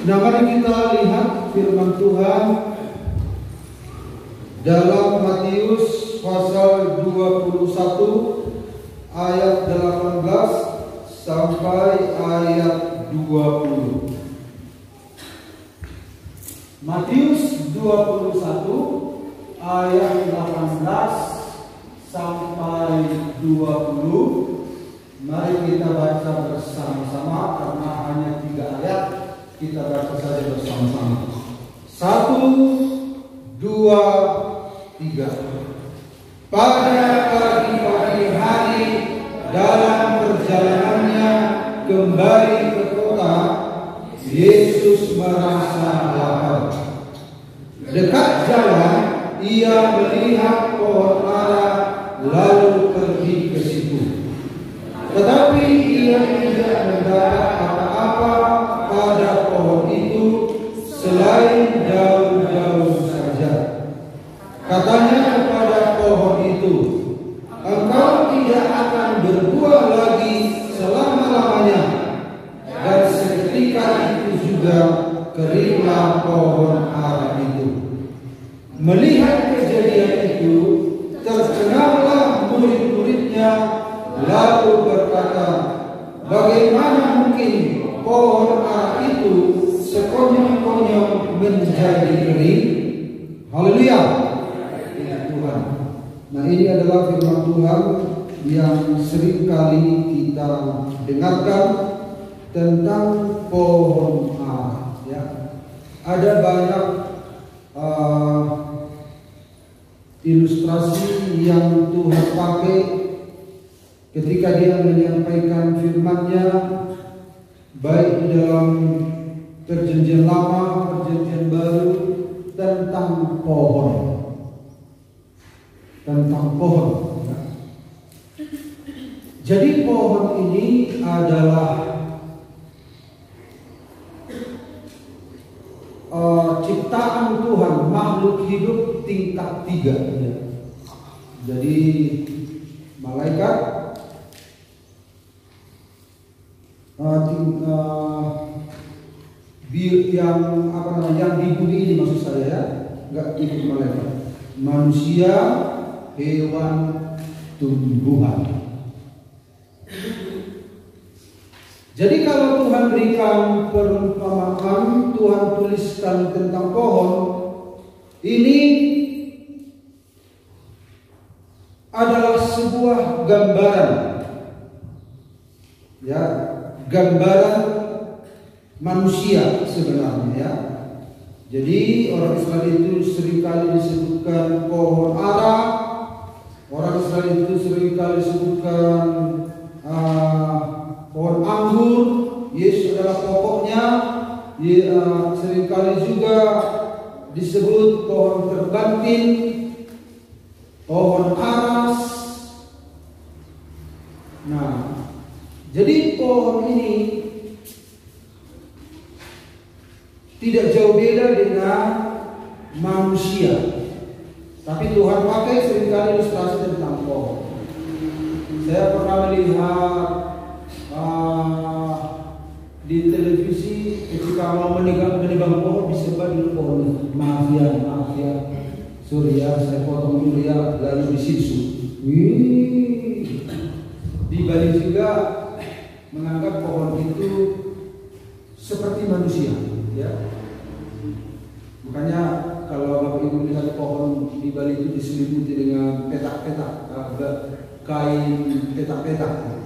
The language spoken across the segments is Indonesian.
Nah, mari kita lihat firman Tuhan dalam Matius pasal 21 ayat 18 sampai ayat 20. Matius 21 ayat 18 sampai 20. Mari kita baca bersama-sama karena hanya 3 ayat. Kita baca saja bersama-sama. 1, 2, 3. Pada pagi-pagi hari dalam perjalanannya kembali ke kota, Yesus merasa lapar. Dekat jalan, ia melihat pohon ara lalu pergi ke situ. Tetapi ia tidak mendapat apa-apa pada pohon itu selain daun-daun saja. Katanya kepada pohon itu, engkau tidak akan berbuah lagi selama-lamanya. Dan seketika itu juga keringlah pohon ara itu. Melihat kejadian itu, tercenanglah murid-muridnya, lalu berkata, bagaimana mungkin pohon ara itu sekonyong-konyong menjadi kering? Haleluya, Tuhan. Nah, ini adalah firman Tuhan yang sering kali kita dengarkan tentang pohon ara. Ya, ada banyak ilustrasi yang Tuhan pakai ketika Dia menyampaikan firman-Nya, baik di dalam Perjanjian Lama, Perjanjian Baru, tentang pohon. Jadi pohon ini adalah ciptaan Tuhan, makhluk hidup tingkat 3. Jadi malaikat, yang di bumi ini maksud saya, ya, nggak ikut malaikat, manusia, hewan, tumbuhan. Jadi kalau Tuhan berikan perumpamaan, Tuhan tuliskan tentang pohon, ini adalah sebuah gambaran, ya, gambaran manusia sebenarnya, ya. Jadi orang Israel itu seringkali disebutkan pohon ara, orang Israel itu seringkali disebutkan pohon anggur. Yesus adalah pokoknya. Seringkali juga disebut pohon terbantin, pohon aras. Nah, jadi pohon ini tidak jauh beda dengan manusia, tapi Tuhan pakai seringkali ilustrasi tentang pohon. Saya pernah melihat di televisi ketika mau menebang pohon disebut dulu pohon. Maaf ya, sorry ya, saya potong dulu ya, lalu disisu. Di Bali juga menganggap pohon itu seperti manusia, ya. Makanya kalau Bapak Ibu melihat pohon di Bali itu diselimuti dengan petak-petak, kain petak-petak.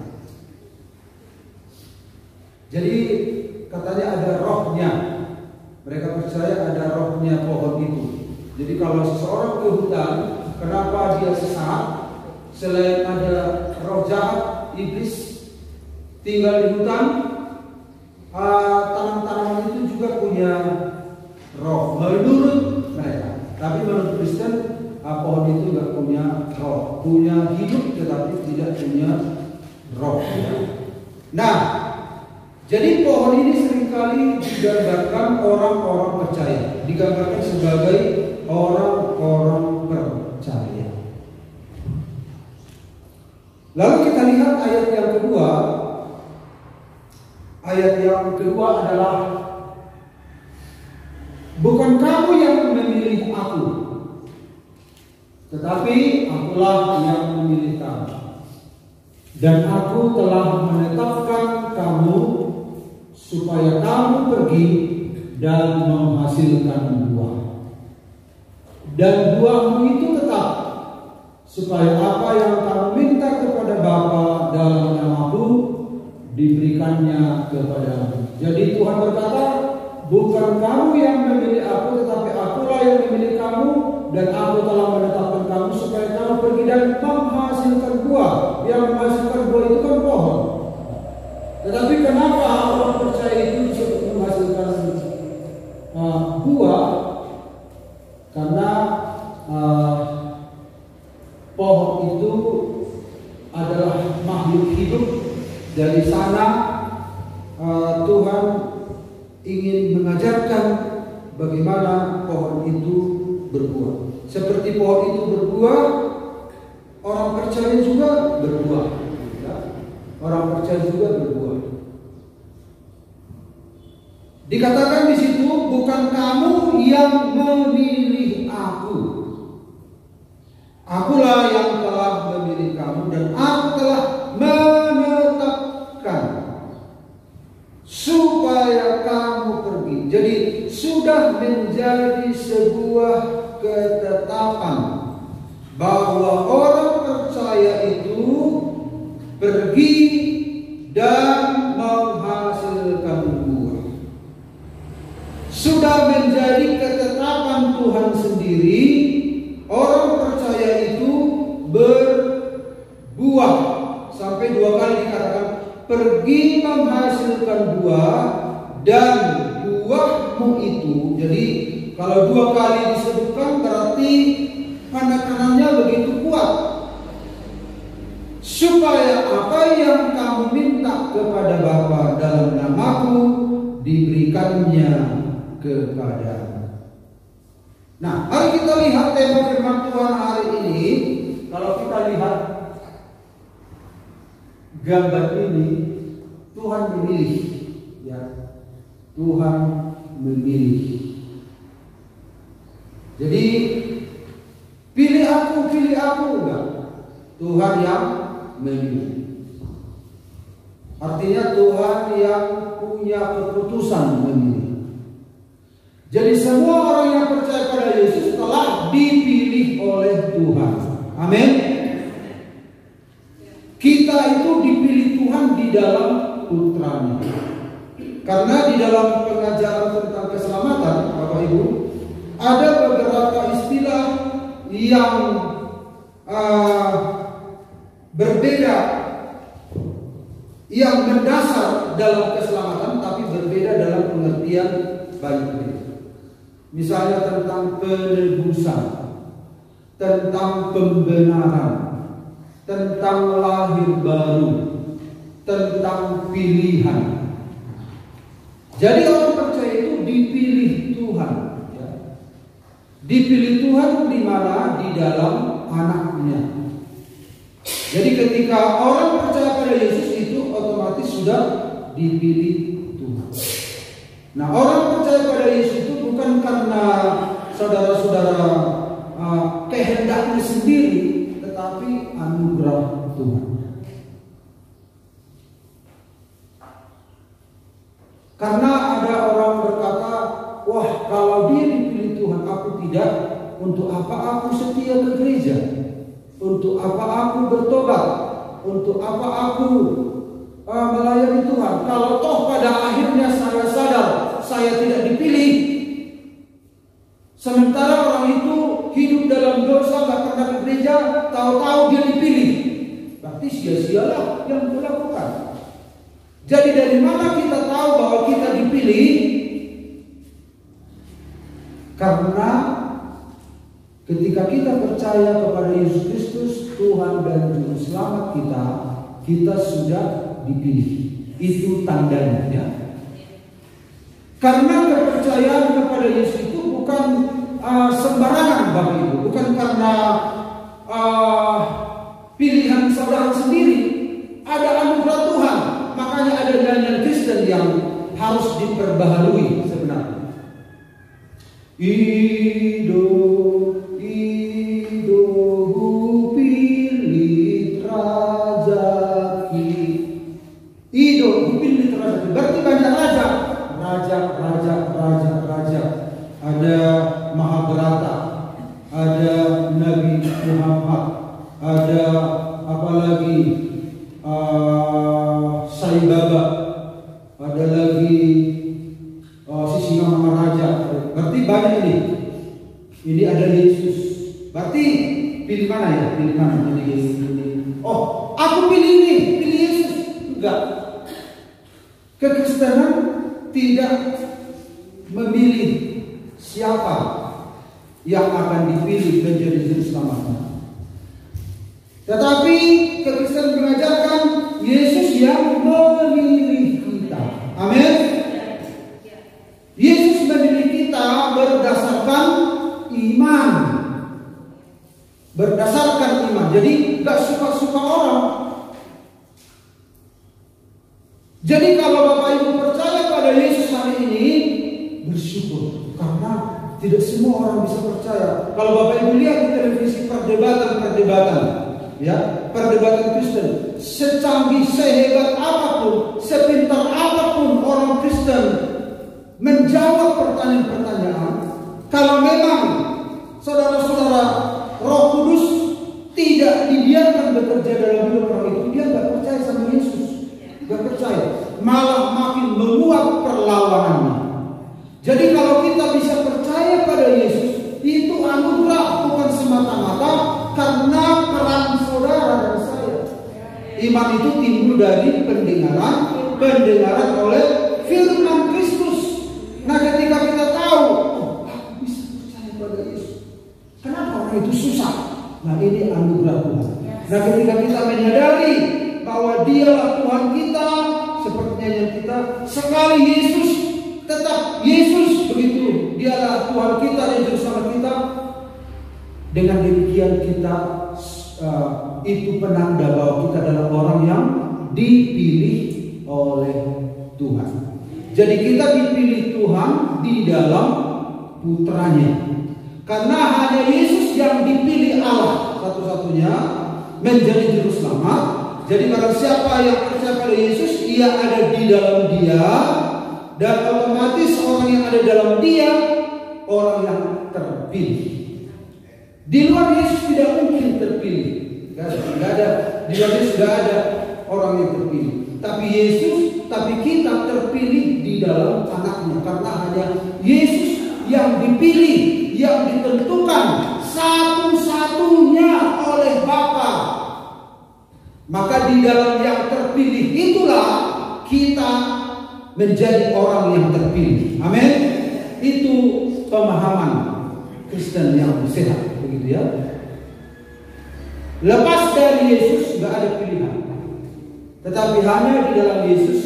Jadi katanya ada rohnya. Mereka percaya ada rohnya pohon itu. Jadi kalau seseorang ke hutan, kenapa dia sesat? Selain ada roh jahat, iblis tinggal di hutan, tanaman-tanaman itu juga punya roh menurut mereka. Tapi menurut Kristen, pohon itu nggak punya roh, punya hidup tetapi tidak punya roh. Nah, jadi pohon ini seringkali digambarkan orang-orang percaya, digambarkan sebagai orang-orang percaya. Lalu kita lihat ayat yang kedua. Ayat yang kedua adalah yang memilih aku, tetapi akulah yang memilih kamu. Dan aku telah menetapkan kamu supaya kamu pergi dan menghasilkan buah. Dan buahmu itu tetap, supaya apa yang kamu minta kepada Bapa dalam namaku diberikannya kepadamu. Jadi Tuhan berkata, bukan kamu yang memilih aku, tetapi akulah yang memilih kamu, dan aku telah menetapkan kamu supaya kamu pergi dan menghasilkan buah. Yang menghasilkan buah itu kan pohon. Tetapi kenapa orang percaya itu disebut menghasilkan buah? Karena pohon itu adalah makhluk hidup. Dari sana Tuhan ingin mengajarkan bagaimana pohon itu berbuah. Seperti pohon itu berbuah, orang percaya juga berbuah. Ya. Orang percaya juga berbuah. Dikatakan di situ, bukan kamu yang memilih aku. Akulah yang telah memilih kamu, dan aku telah menetapkan supaya kamu pergi. Jadi sudah menjadi sebuah ketetapan bahwa orang percaya itu pergi dan menghasilkan buah. Sudah menjadi ketetapan Tuhan sendiri, orang percaya itu berbuah. Sampai 2 kali dikatakan, pergi menghasilkan buah, dan buahmu itu. Jadi kalau 2 kali disebutkan berarti penekanannya begitu kuat. Supaya apa yang kamu minta kepada Bapa dalam namaku diberikannya kepadamu. Nah, mari kita lihat tema firman Tuhan hari ini. Kalau kita lihat gambar ini, Tuhan memilih, ya. Tuhan memilih. Jadi pilih aku enggak. Tuhan yang memilih. Artinya Tuhan yang punya keputusan memilih. Jadi semua orang yang percaya pada Yesus telah dipilih oleh Tuhan. Amin. Kita itu dipilih Tuhan di dalam putranya. Karena di dalam pengajaran tentang keselamatan, Bapak Ibu, ada beberapa istilah yang berbeda, yang mendasar dalam keselamatan, tapi berbeda dalam pengertian baik. Misalnya tentang penebusan, tentang pembenaran, tentang lahir baru, tentang pilihan. Jadi orang percaya itu dipilih Tuhan, ya. Dipilih Tuhan di mana? Di dalam anaknya. Jadi ketika orang percaya pada Yesus itu otomatis sudah dipilih Tuhan. Nah, orang percaya pada Yesus itu bukan karena saudara-saudara kehendaknya sendiri, tetapi anugerah Tuhan. Karena ada orang berkata, wah, kalau dia dipilih Tuhan, aku tidak. Untuk apa aku setia ke gereja? Untuk apa aku bertobat? Untuk apa aku melayani Tuhan? Kalau toh pada akhirnya saya sadar saya tidak dipilih, sementara orang itu hidup dalam dosa, gak pernah ke gereja, tahu-tahu dia dipilih, berarti sia-sialah yang kulakukan. Jadi dari mana kita tahu bahwa kita dipilih? Karena ketika kita percaya kepada Yesus Kristus, Tuhan dan Juru Selamat kita sudah dipilih. Itu tandanya, ya. Karena kepercayaan kepada Yesus itu bukan sembarangan, Bapak Ibu, bukan karena pilihan saudara sendiri. Ada anugerah Tuhan. Makanya ada nyanyian Kristen yang harus diperbaharui sebenarnya. Ido, Ido, pilih rajaki. Ido, pilih rajaki. Berarti banyak raja. Raja. Ada Mahabharata, ada Nabi Muhammad, ada apalagi Sai Baba, ada lagi Sisingamaraja. Berarti banyak ini. Ini ada Yesus. Berarti pilih mana ya? Pilih mana? Pilih Yesus. Oh, aku pilih ini, pilih Yesus. Enggak. Kekristenan tidak memilih siapa yang akan dipilih menjadi juru selamatnya. Tetapi kekristenan mengajarkan Yesus yang memilih kita. Amin. Yesus memilih kita berdasarkan iman. Berdasarkan iman. Jadi gak suka-suka orang. Jadi kalau Bapak Ibu percaya pada Yesus hari ini, bersyukur. Karena tidak semua orang bisa percaya. Kalau Bapak Ibu lihat di televisi perdebatan, ya, perdebatan Kristen, secanggih, sehebat apapun, sepintar apapun orang Kristen menjawab pertanyaan-pertanyaan, kalau memang saudara-saudara Roh Kudus tidak dibiarkan bekerja dalam hidup orang itu, dia nggak percaya sama Yesus, nggak percaya, malah makin menguat perlawanannya. Jadi kalau kita bisa percaya pada Yesus, itu anugerah, bukan semata-mata karena peran saudara dan saya. Iman itu timbul dari pendengaran oleh firman Kristus. Nah, ketika kita tahu, oh, aku bisa percaya pada Yesus. Kenapa orang itu susah? Nah, ini anugerah Tuhan. Nah, ketika kita menyadari bahwa Dialah Tuhan kita, sepertinya yang kita sekali Yesus, tetap Yesus begitu. Dialah Tuhan kita dan juru selamat kita. Dengan demikian kita itu penanda bahwa kita adalah orang yang dipilih oleh Tuhan. Jadi kita dipilih Tuhan di dalam putranya. Karena hanya Yesus yang dipilih Allah satu-satunya menjadi juru selamat. Jadi barang siapa yang percaya pada Yesus, ia ada di dalam Dia, dan otomatis orang yang ada dalam Dia orang yang terpilih. Di luar Yesus tidak mungkin terpilih. Tidak ada. Di luar Yesus tidak ada orang yang terpilih. Tapi kita terpilih di dalam anaknya. Karena hanya Yesus yang dipilih, yang ditentukan satu-satunya oleh Bapa. Maka di dalam yang terpilih itulah kita menjadi orang yang terpilih. Amin. Itu pemahaman Kristen yang sehat, begitu ya. Lepas dari Yesus nggak ada pilihan. Tetapi hanya di dalam Yesus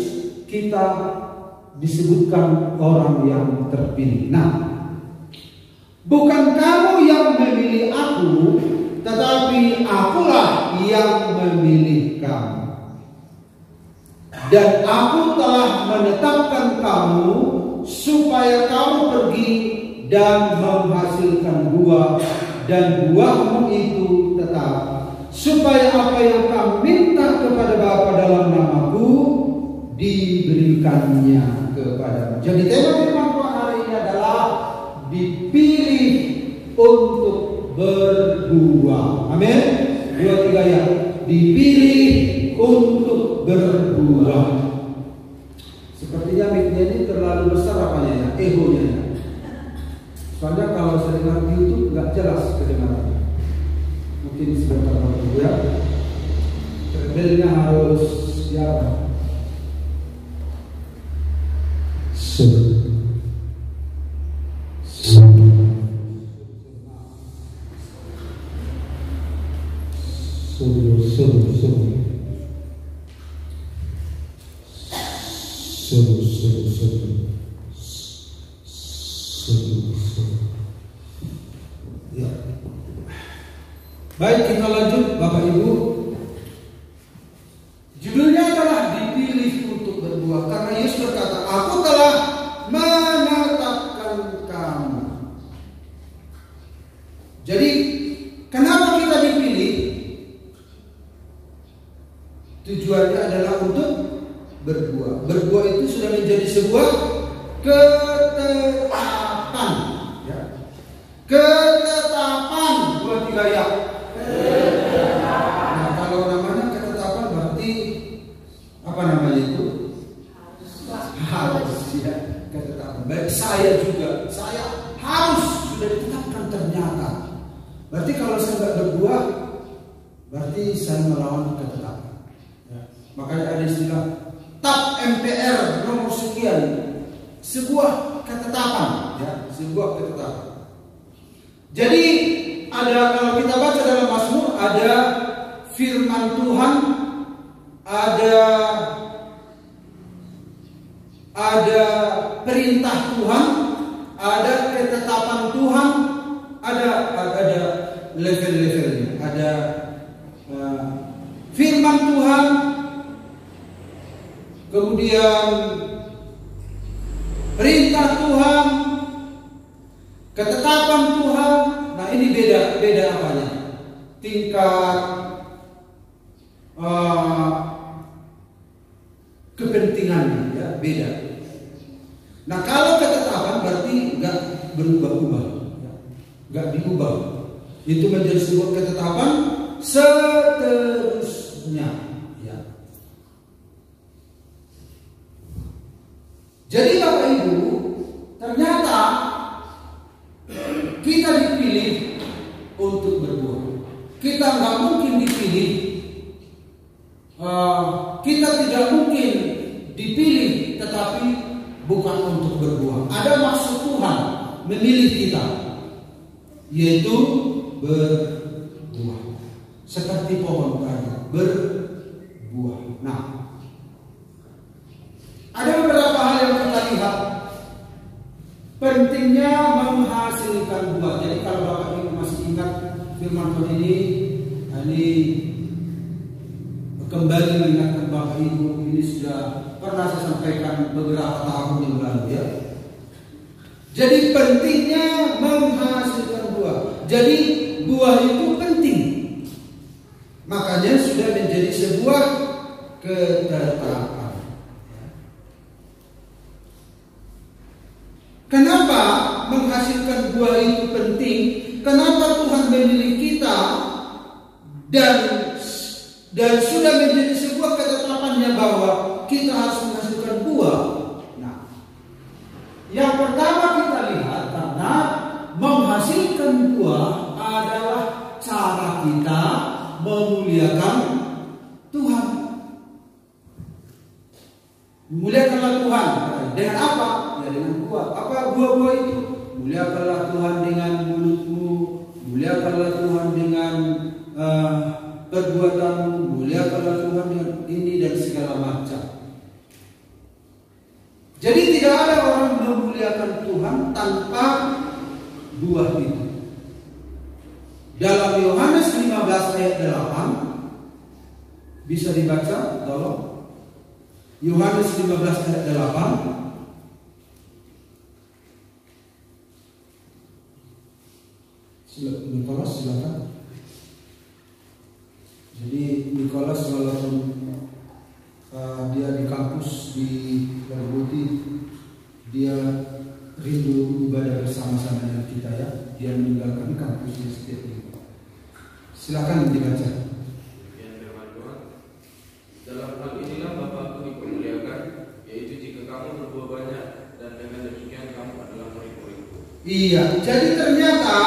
kita disebutkan orang yang terpilih. Nah, bukan kamu yang memilih aku, tetapi akulah yang memilih kamu. Dan aku telah menetapkan kamu supaya kamu pergi dan menghasilkan buah, dan buahmu itu tetap, supaya apa yang kamu minta kepada Bapa dalam namaku diberikannya kepadamu. Jadi tema firman Tuhan hari ini adalah dipilih untuk berbuah. Amin. 2-3 ya. Dipilih untuk berbuah. Sepertinya mic-nya ini terlalu besar apanya ya, egonya ya. Soalnya kalau saya dengar di YouTube nggak jelas kedengarannya. Mungkin sebentar lagi ya. Treble-nya harus ya. Ya. Baik, kita lanjut Bapak Ibu. Judulnya adalah dipilih untuk berbuah. Karena Yesus berkata, aku telah menetapkan kamu. Jadi kenapa kita dipilih? Tujuannya adalah untuk berbuah. Berbuah itu sudah menjadi sebuah ketetapan, ya. Ketetapan, 2-3 ya. Nah, kalau namanya ketetapan berarti apa namanya itu? Harus, ya, ketetapan. Baik saya juga, saya harus sudah ditetapkan ternyata. Berarti kalau saya nggak berbuah, berarti saya melawan ketetapan. Ya. Makanya ada istilah TAP MPR nomor sekian, sebuah ketetapan, ya, sebuah ketetapan. Jadi ada, kalau kita baca dalam Mazmur, ada firman Tuhan, ada perintah Tuhan, ada ketetapan Tuhan, ada level-levelnya, ada firman Tuhan, kemudian perintah Tuhan, ketetapan Tuhan. Nah, ini beda apanya? Tingkat kepentingannya, ya, beda. Nah, kalau ketetapan berarti nggak berubah-ubah, ya, nggak diubah. Itu menjadi sebuah ketetapan seterusnya, ya. Jadi Bapak Ibu, ternyata kita dipilih untuk berbuah. Kita nggak mungkin dipilih, kita tidak mungkin dipilih tetapi bukan untuk berbuah. Ada maksud Tuhan memilih kita, yaitu berbuah. Seperti pohon tadi, berbuah. Nah, ada beberapa hal yang kita lihat. Pentingnya menghasilkan buah. Jadi kalau Bapak Ibu masih ingat firman Tuhan ini kembali mengingatkan Bapak Ibu, ini sudah pernah saya sampaikan beberapa tahun yang lalu, ya. Jadi pentingnya menghasilkan buah. Jadi buah itu penting. Makanya sudah menjadi sebuah ketetapan. Kenapa menghasilkan buah itu penting? Kenapa Tuhan memilih kita dan sudah menjadi sebuah ketetapannya bahwa kita harus menghasilkan buah? Nah, yang pertama kita lihat, karena menghasilkan buah adalah cara kita memuliakan Tuhan. Memuliakanlah Tuhan dengan apa? Ya, dengan buah. Apa buah-buah itu? Muliakanlah Tuhan dengan mulutmu, muliakanlah Tuhan dengan perbuatanmu, muliakanlah Tuhan dengan ini dan segala macam. Jadi tidak ada orang memuliakan Tuhan tanpa buah itu. Dalam Yohanes 15 ayat 8 bisa dibaca, tolong. Yohanes 15 ayat 8. Nikolas silakan. Jadi Nikolas walaupun dia di kampus di Merbuti, dia rindu ibadah bersama-sama dengan kita, ya. Dia meninggalkan kampus di setiap minggu. Silakan dibaca. Dalam hal inilah Bapakku dipermuliakan, yaitu jika kamu berbuah banyak, dan dengan demikian kamu adalah murid-muridku. Iya, jadi ternyata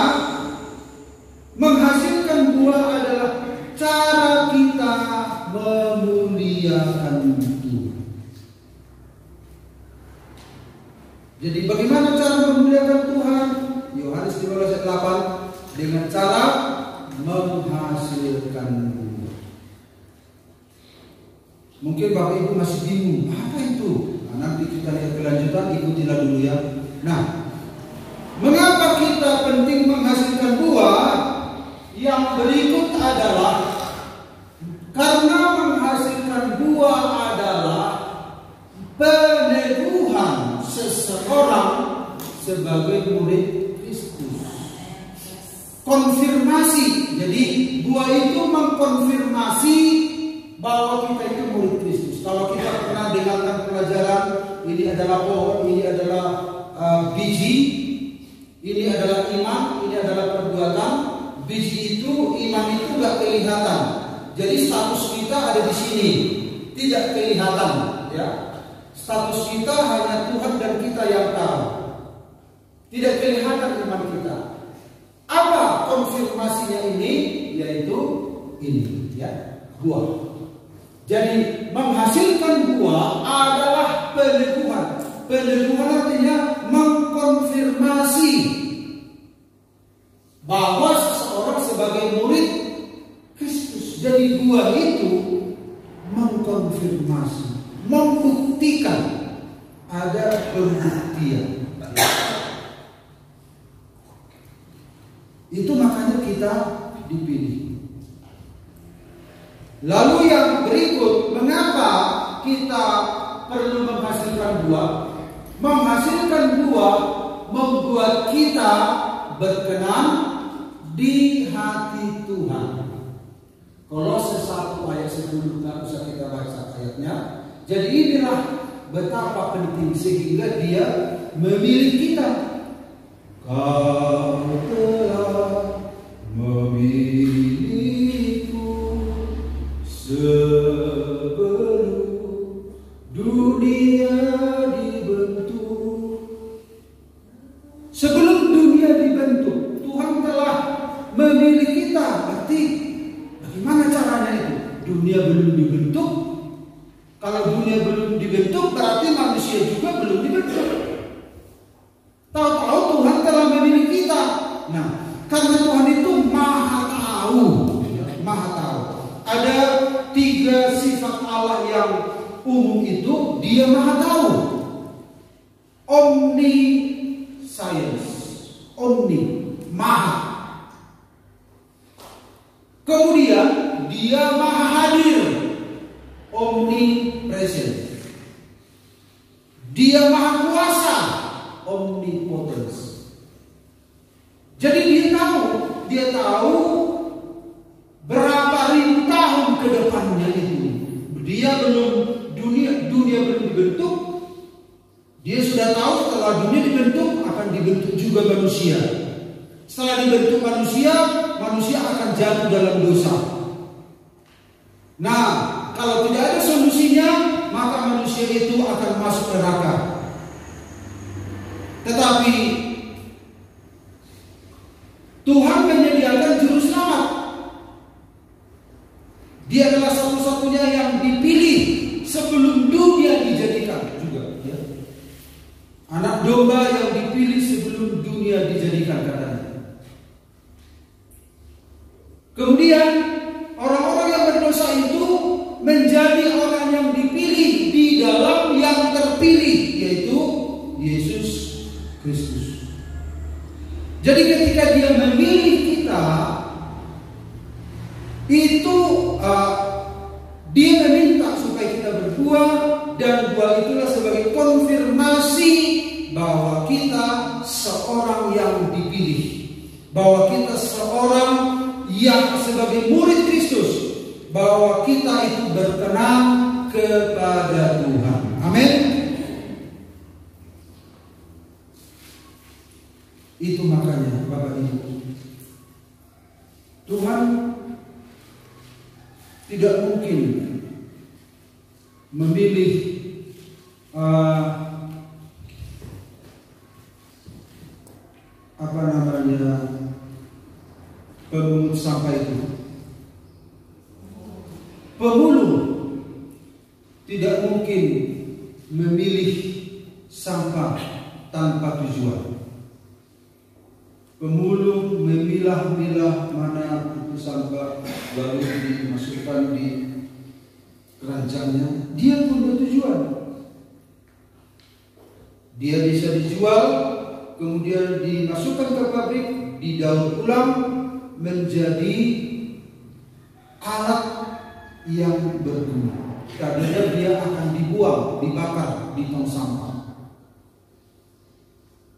menghasilkan buah adalah cara kita memuliakan Tuhan. Jadi bagaimana cara memuliakan Tuhan? Yohanes 15 ayat 8, dengan cara menghasilkan buah. Mungkin Bapak Ibu masih bingung, apa itu? Nah, nanti kita lihat kelanjutan, ikutilah dulu, ya. Nah, mengapa kita penting menghasilkan buah? Yang berikut adalah karena menghasilkan buah adalah peneguhan, 1 seseorang sebagai murid Kristus. konfirmasi. Jadi buah itu mengkonfirmasi bahwa kita itu murid Kristus. Kalau kita pernah dengarkan pelajaran, ini adalah pohon, ini adalah biji, ini adalah iman, ini adalah perbuatan. Biji itu, iman itu nggak kelihatan. Jadi status kita ada di sini, tidak kelihatan. Ya, status kita hanya Tuhan dan kita yang tahu. Tidak kelihatan iman kita. Apa konfirmasinya ini? Yaitu ini, ya, buah. Jadi menghasilkan buah adalah peneguhan. Peneguhan artinya mengkonfirmasi bahwa seseorang sebagai murid Kristus. Jadi buah itu mengkonfirmasi, membuktikan, ada pembuktian. Itu makanya kita dipilih. Lalu yang berikut, mengapa kita perlu menghasilkan buah? Menghasilkan buah membuat kita berkenan di hati Tuhan. Kolose 1 ayat 10, nggak usah kita baca ayatnya. Jadi inilah betapa penting sehingga Dia memilih kita. Kau telah memilihku sebelum dunia dibentuk. Sebelum dunia dibentuk, Tuhan telah memilih kita. Berarti bagaimana caranya itu? Dunia belum dibentuk. Kalau dunia belum dibentuk, berarti manusia juga belum dibentuk. Tahu-tahu Tuhan telah memilih kita. Nah, karena Tuhan itu maha tahu. Maha tahu. Ada 3 sifat Allah yang umum itu, Dia maha tahu. Omniscience, omni, maha. Kemudian Dia maha hadir, omnipresent. Dia maha kuasa, omnipotence. Jadi Dia tahu berapa ribu tahun ke depannya itu. Dunia belum dibentuk. Dia sudah tahu setelah dunia dibentuk akan dibentuk juga manusia. Setelah dibentuk manusia akan jatuh dalam dosa. Nah, kalau tidak ada solusinya, maka manusia itu akan masuk neraka. Tetapi Tuhan menyediakan juru selamat. Dia adalah satu-satunya yang dipilih sebelum dunia dijadikan juga. Ya. Anak domba yang dipilih sebelum dunia dijadikan katanya. Kemudian orang-orang yang berdosa itu menjadi orang yang dipilih di dalam yang terpilih, yaitu Yesus Kristus. Jadi ketika Dia memilih kita, itu Dia meminta supaya kita berbuah, dan buah itulah sebagai konfirmasi bahwa kita seorang yang dipilih, bahwa kita seorang yang sebagai murid Kristus, bahwa kita itu berkenan kepada Tuhan. Amin. Itu makanya Bapak Ibu, Tuhan tidak mungkin memilih pemungut sampah itu. Pemulung tidak mungkin memilih sampah tanpa tujuan. Pemulung memilah-milah mana itu sampah lalu dimasukkan di keranjangnya. Dia punya tujuan. Dia bisa dijual, kemudian dimasukkan ke pabrik, didaur ulang menjadi alat yang berguna. Tadinya dia akan dibuang, dibakar di tong sampah.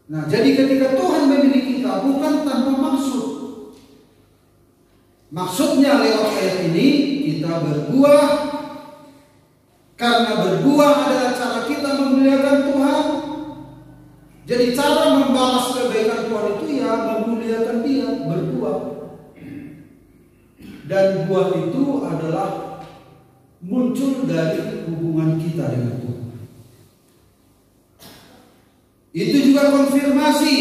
Nah, jadi ketika Tuhan memilih kita bukan tanpa maksud. Maksudnya lewat ayat ini kita berbuah, karena berbuah adalah cara kita memuliakan Tuhan. Jadi cara membalas kebaikan Tuhan itu ya memuliakan Dia, berbuah. Dan buah itu adalah muncul dari hubungan kita dengan Tuhan. Itu juga konfirmasi,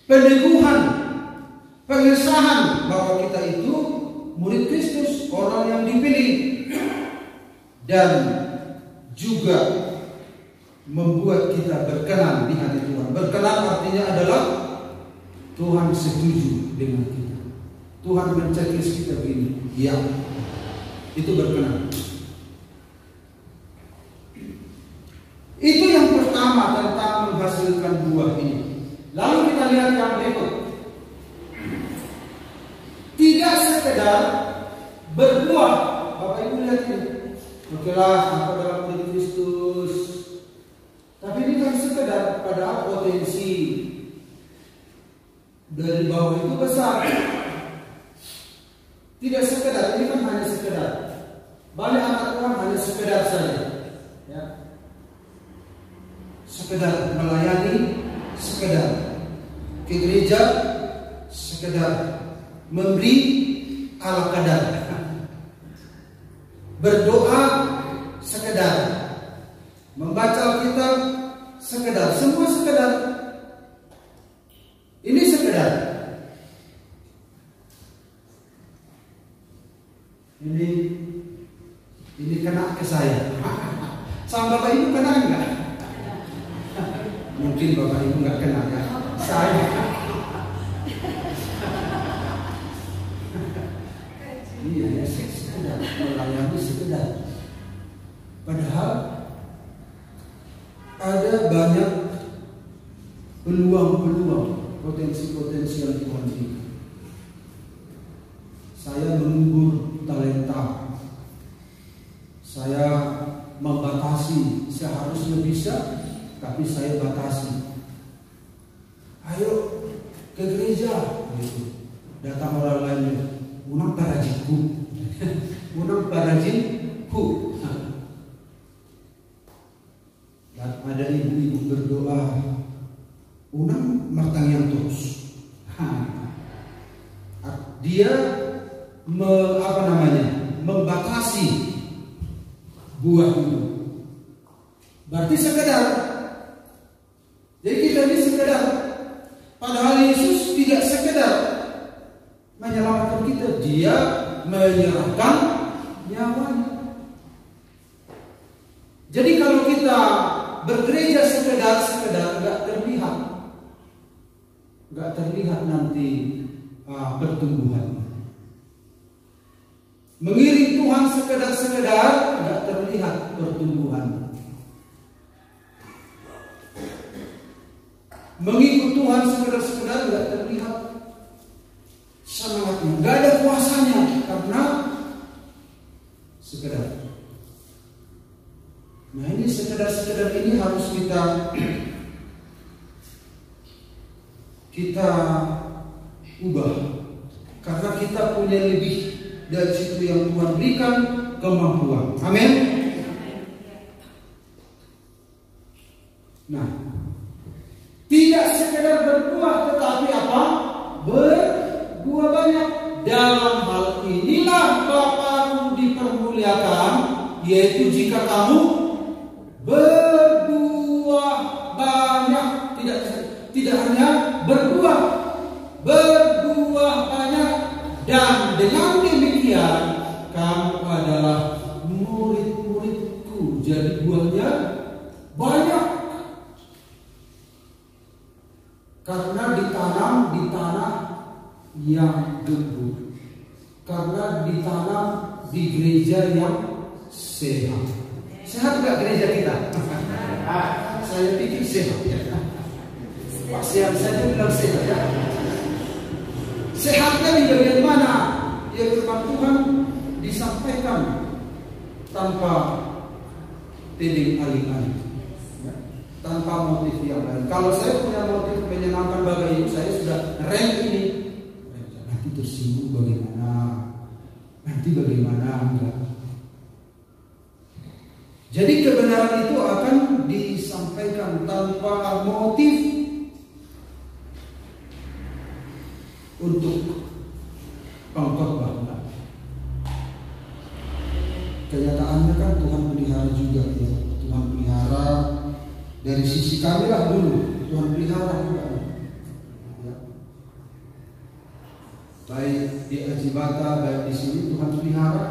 peneguhan, pengesahan bahwa kita itu murid Kristus, orang yang dipilih, dan juga membuat kita berkenan di hati Tuhan. Berkenan artinya adalah Tuhan setuju dengan kita. Tuhan menceklis kita begini, ya, itu berkenan. Itu yang pertama tentang menghasilkan buah ini. Lalu kita lihat yang berikut. Tidak sekedar berbuah, Bapak Ibu lihat ini. Okelah, apa dalam diri Kristus. Tapi ini kan sekedar, padahal potensi dari bawah itu besar. Tidak sekedar, ini kan hanya sekedar. Banyak anak Tuhan hanya sekedar saja, ya. Sekedar melayani, sekedar ke gereja, sekedar memberi ala kadar, berdoa sekedar, membaca Alkitab sekedar, semua sekedar. Ini sekedar. Ini kena ke saya. Sama Bapak Ibu kena enggak? Mungkin Bapak Ibu enggak kena ya. Saya. Iya ya, sekedar melayani sekedar. Padahal ada banyak peluang-peluang, potensi-potensi yang Tuhan berikan. Saya mengubur talenta. Saya membatasi, seharusnya bisa, tapi saya batasi. Ayo ke gereja, gitu. Datang orang lain, unang parajinku, unang parajinku. Dan ada ibu-ibu berdoa, unang martang yang terus. Dia membatasi buah itu. Berarti sekedar. Jadi kita ini sekedar. Padahal Yesus tidak sekedar menyelamatkan kita, Dia menyerahkan nyawanya. Jadi kalau kita bergereja sekedar nggak terlihat nanti pertumbuhan. Mengiring Tuhan sekedar nggak terlihat pertumbuhan. Mengikut Tuhan sekedar nggak terlihat semangatnya, nggak ada kuasanya karena sekedar. Nah ini sekedar ini harus kita ubah, karena kita punya lebih dari situ yang Tuhan berikan, kemampuan. Amin. Nah, tidak sekedar berbuah, tetapi apa? Berbuah banyak. Dalam hal inilah Bapakku dipermuliakan, yaitu jika kamu berbuah banyak. Tidak hanya berbuah banyak, dan dengan demikian kamu adalah murid-muridku. Jadi buahnya banyak. Karena ditanam di tanah yang gembur. Karena ditanam di gereja yang sehat. Sehat nggak gereja kita? Saya pikir sehat ya. Pak Sehat saja bilang sehat ya. Sehatnya di bagian mana? Ya firman Tuhan disampaikan tanpa teding alih-alih, ya, tanpa motif yang lain. Kalau saya punya motif menyenangkan bagi ibu, saya sudah rem ini. Nanti tersinggung bagaimana, nanti bagaimana, enggak. Jadi kebenaran itu akan disampaikan tanpa motif untuk pengkhotbah. Kenyataannya kan Tuhan pelihara juga ya. Tuhan pelihara dari sisi kami lah dulu. Tuhan pelihara juga ya. Baik di Ajibata, baik di sini Tuhan pelihara.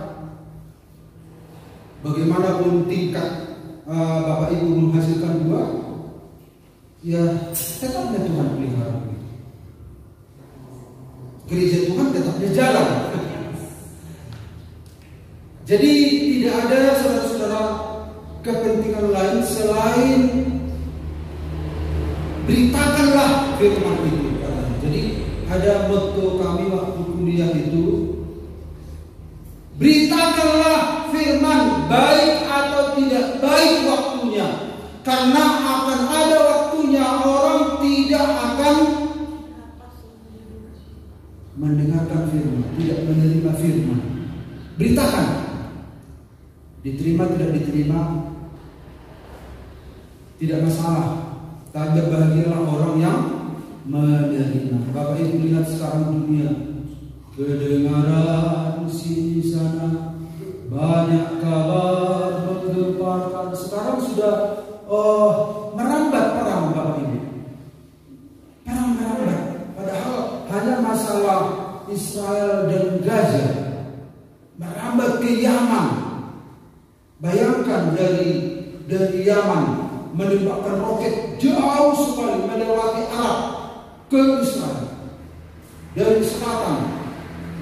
Bagaimanapun tingkat Bapak Ibu menghasilkan buah, ya tetapnya Tuhan pelihara. Gereja Tuhan tetapnya jalan. Jadi tidak ada saudara-saudara kepentingan lain selain beritakanlah firman itu. Jadi ada motto kami waktu kuliah itu, beritakanlah firman baik atau tidak baik waktunya, karena akan ada waktunya orang tidak akan mendengarkan firman, tidak menerima firman. Beritakan, diterima tidak diterima tidak masalah, tapi bahagialah orang yang menerima. Bapak Ibu lihat sekarang dunia, kedengaran sini sana, banyak kabar menggemparkan. Sekarang sudah merambat perang, Bapak Ibu. Perang merambat. Padahal hanya masalah Israel dan Gaza, merambat ke Yaman. Bayangkan dari Yaman menembakkan roket jauh sekali melewati Arab ke Israel. Dari selatan,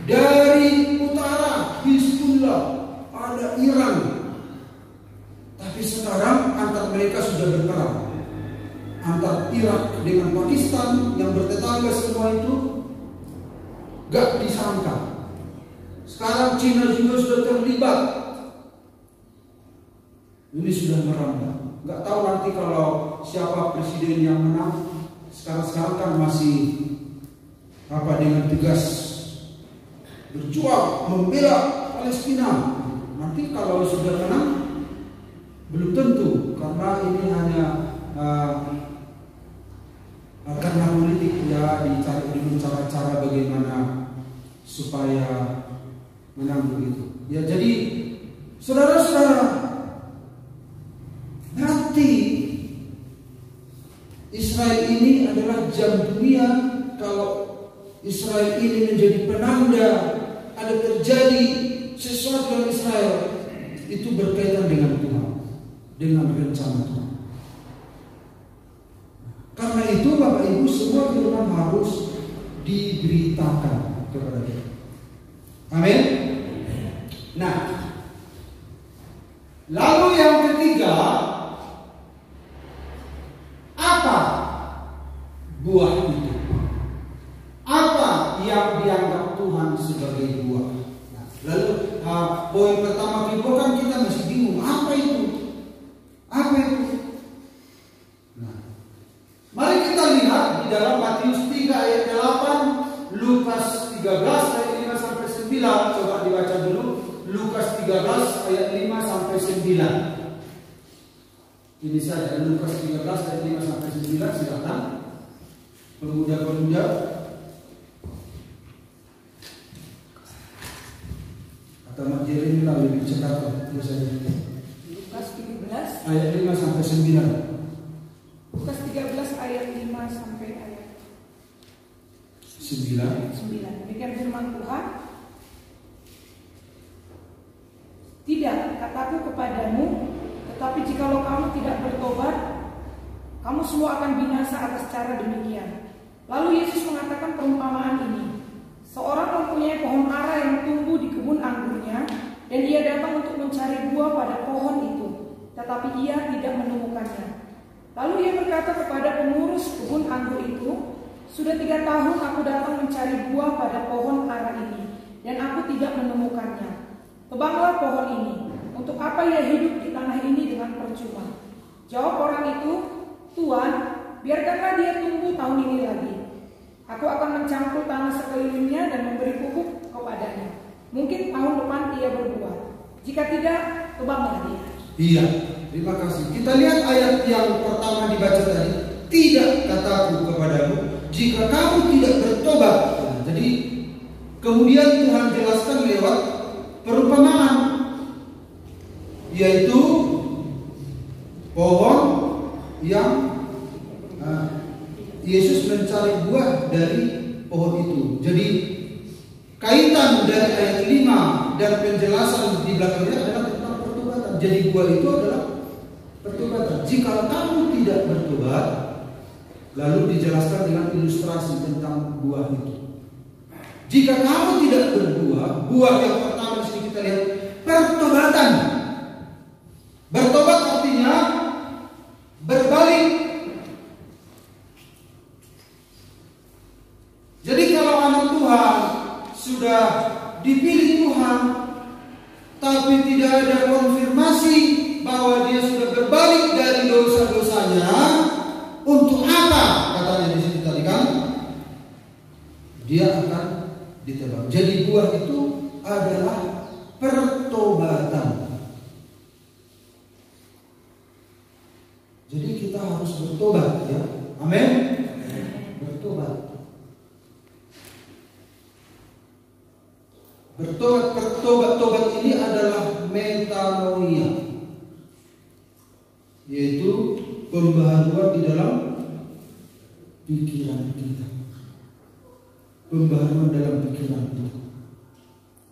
dari utara Hizbullah, ada Iran. Tapi sekarang antar mereka sudah berperang. Antar Irak dengan Pakistan yang bertetangga semua itu gak disangka. Sekarang Cina juga sudah terlibat. Ini sudah merambat. Gak tahu nanti kalau siapa presiden yang menang. Sekarang kan masih dengan tegas berjuang membela Palestina. Nanti kalau sudah menang belum tentu, karena ini hanya karena politik ya, dicari dulu cara-cara bagaimana supaya menang begitu. Ya jadi saudara-saudara, nanti Israel ini adalah jam dunia. Kalau Israel ini menjadi penanda ada terjadi sesuatu dengan Israel, itu berkaitan dengan Tuhan, dengan rencana Tuhan. Karena itu Bapak Ibu, semua firman harus diberitakan kepada kita. Amin. Nah, lalu yang ketiga, apa buah itu? Apa yang dianggap Tuhan sebagai buah? Nah, lalu poin pertama kita kan kita masih bingung, apa itu? Apa itu? Nah, mari kita lihat di dalam Matius 3 ayat 8, Lukas 13 ayat 5 sampai 9. Coba dibaca dulu. Lukas 13 ayat 5 sampai 9. Ini saja Lukas 13 ayat 5 sampai 9. Silakan pemuda-pemuda. Kata Mak Jeremy lah lebih cepat biasanya. Lukas 13 ayat 5 sampai 9. Lukas 13 ayat 5 sampai ayat 9. Demikian firman Tuhan. Tidak, kataku kepadamu, tetapi jikalau kamu tidak bertobat, kamu semua akan binasa atas cara demikian. Lalu Yesus mengatakan perumpamaan ini. Seorang mempunyai pohon ara yang tumbuh di kebun anggurnya, dan ia datang untuk mencari buah pada pohon itu, tetapi ia tidak menemukannya. Lalu ia berkata kepada pengurus kebun anggur itu, sudah 3 tahun aku datang mencari buah pada pohon ara ini, dan aku tidak menemukannya. Tebanglah pohon ini. Untuk apa ia hidup di tanah ini dengan percuma? Jawab orang itu, Tuan, biarkanlah dia tumbuh tahun ini lagi. Aku akan mencangkul tanah sekelilingnya dan memberi pupuk kepadanya. Mungkin tahun depan ia berbuah. Jika tidak, tebanglah dia. Iya, terima kasih. Kita lihat ayat yang pertama dibaca tadi. Tidak kataku kepadamu, jika kamu tidak bertobat. Nah, jadi kemudian Tuhan jelaskan lewat perumpamaan, yaitu pohon yang Yesus mencari buah dari pohon itu. Jadi kaitan dari ayat 5 dan penjelasan di belakangnya adalah tentang pertobatan. Jadi buah itu adalah pertobatan. Jika kamu tidak bertobat, lalu dijelaskan dengan ilustrasi tentang buah itu. Jika kamu tidak berbuah, buah yang pertama di sini kita lihat pertobatan. Bertobat artinya berbalik. Jadi kalau anak Tuhan sudah dipilih Tuhan, tapi tidak ada konfirmasi bahwa dia sudah berbalik dari dosa-dosanya, untuk apa katanya di sini tadi kan? Dia akan ditebang. Jadi buah itu adalah pertobatan. Jadi kita harus bertobat, ya. Amin. Bertobat. Bertobat ini adalah metanoia, yaitu pembaharuan di dalam pikiran kita. Pembaharuan dalam pikiran kita.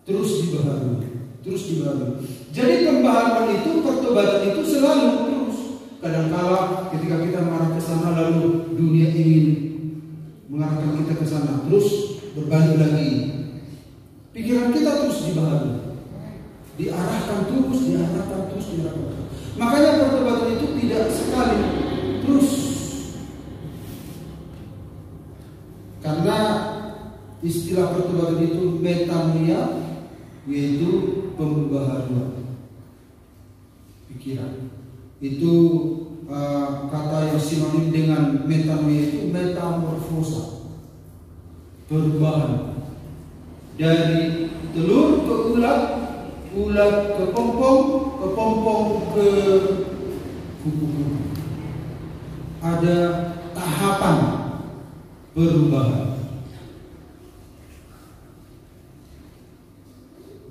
Terus dibaharui. Jadi pembaharuan itu, pertobatan itu selalu terus. Kadang-kala ketika kita mengarah ke sana, lalu dunia ingin mengarahkan kita ke sana, terus berbalik lagi. Pikiran kita terus dibaharui, diarahkan terus. Makanya pertobatan itu tidak sekali, terus. Karena istilah pertobatan itu metanoia, yaitu pembaharuan pikiran. Itu kata yang sinonim dengan metanoia itu metamorfosa, perubahan. Dari telur ke ulat, ulat ke pompong ke kupu-kupu. Ada tahapan perubahan.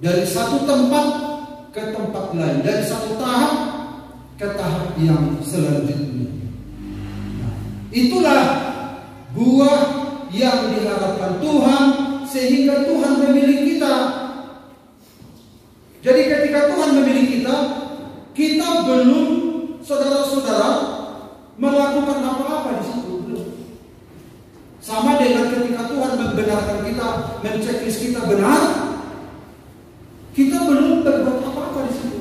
Dari satu tempat ke tempat lain, dari satu tahap ke tahap yang selanjutnya. Nah, itulah buah yang diharapkan Tuhan, sehingga Tuhan memilih kita. Jadi ketika Tuhan memilih kita, kita belum, saudara-saudara, melakukan apa-apa di situ, belum. Sama dengan ketika Tuhan membenarkan kita, menceklis kita benar, kita belum berbuat apa-apa di situ.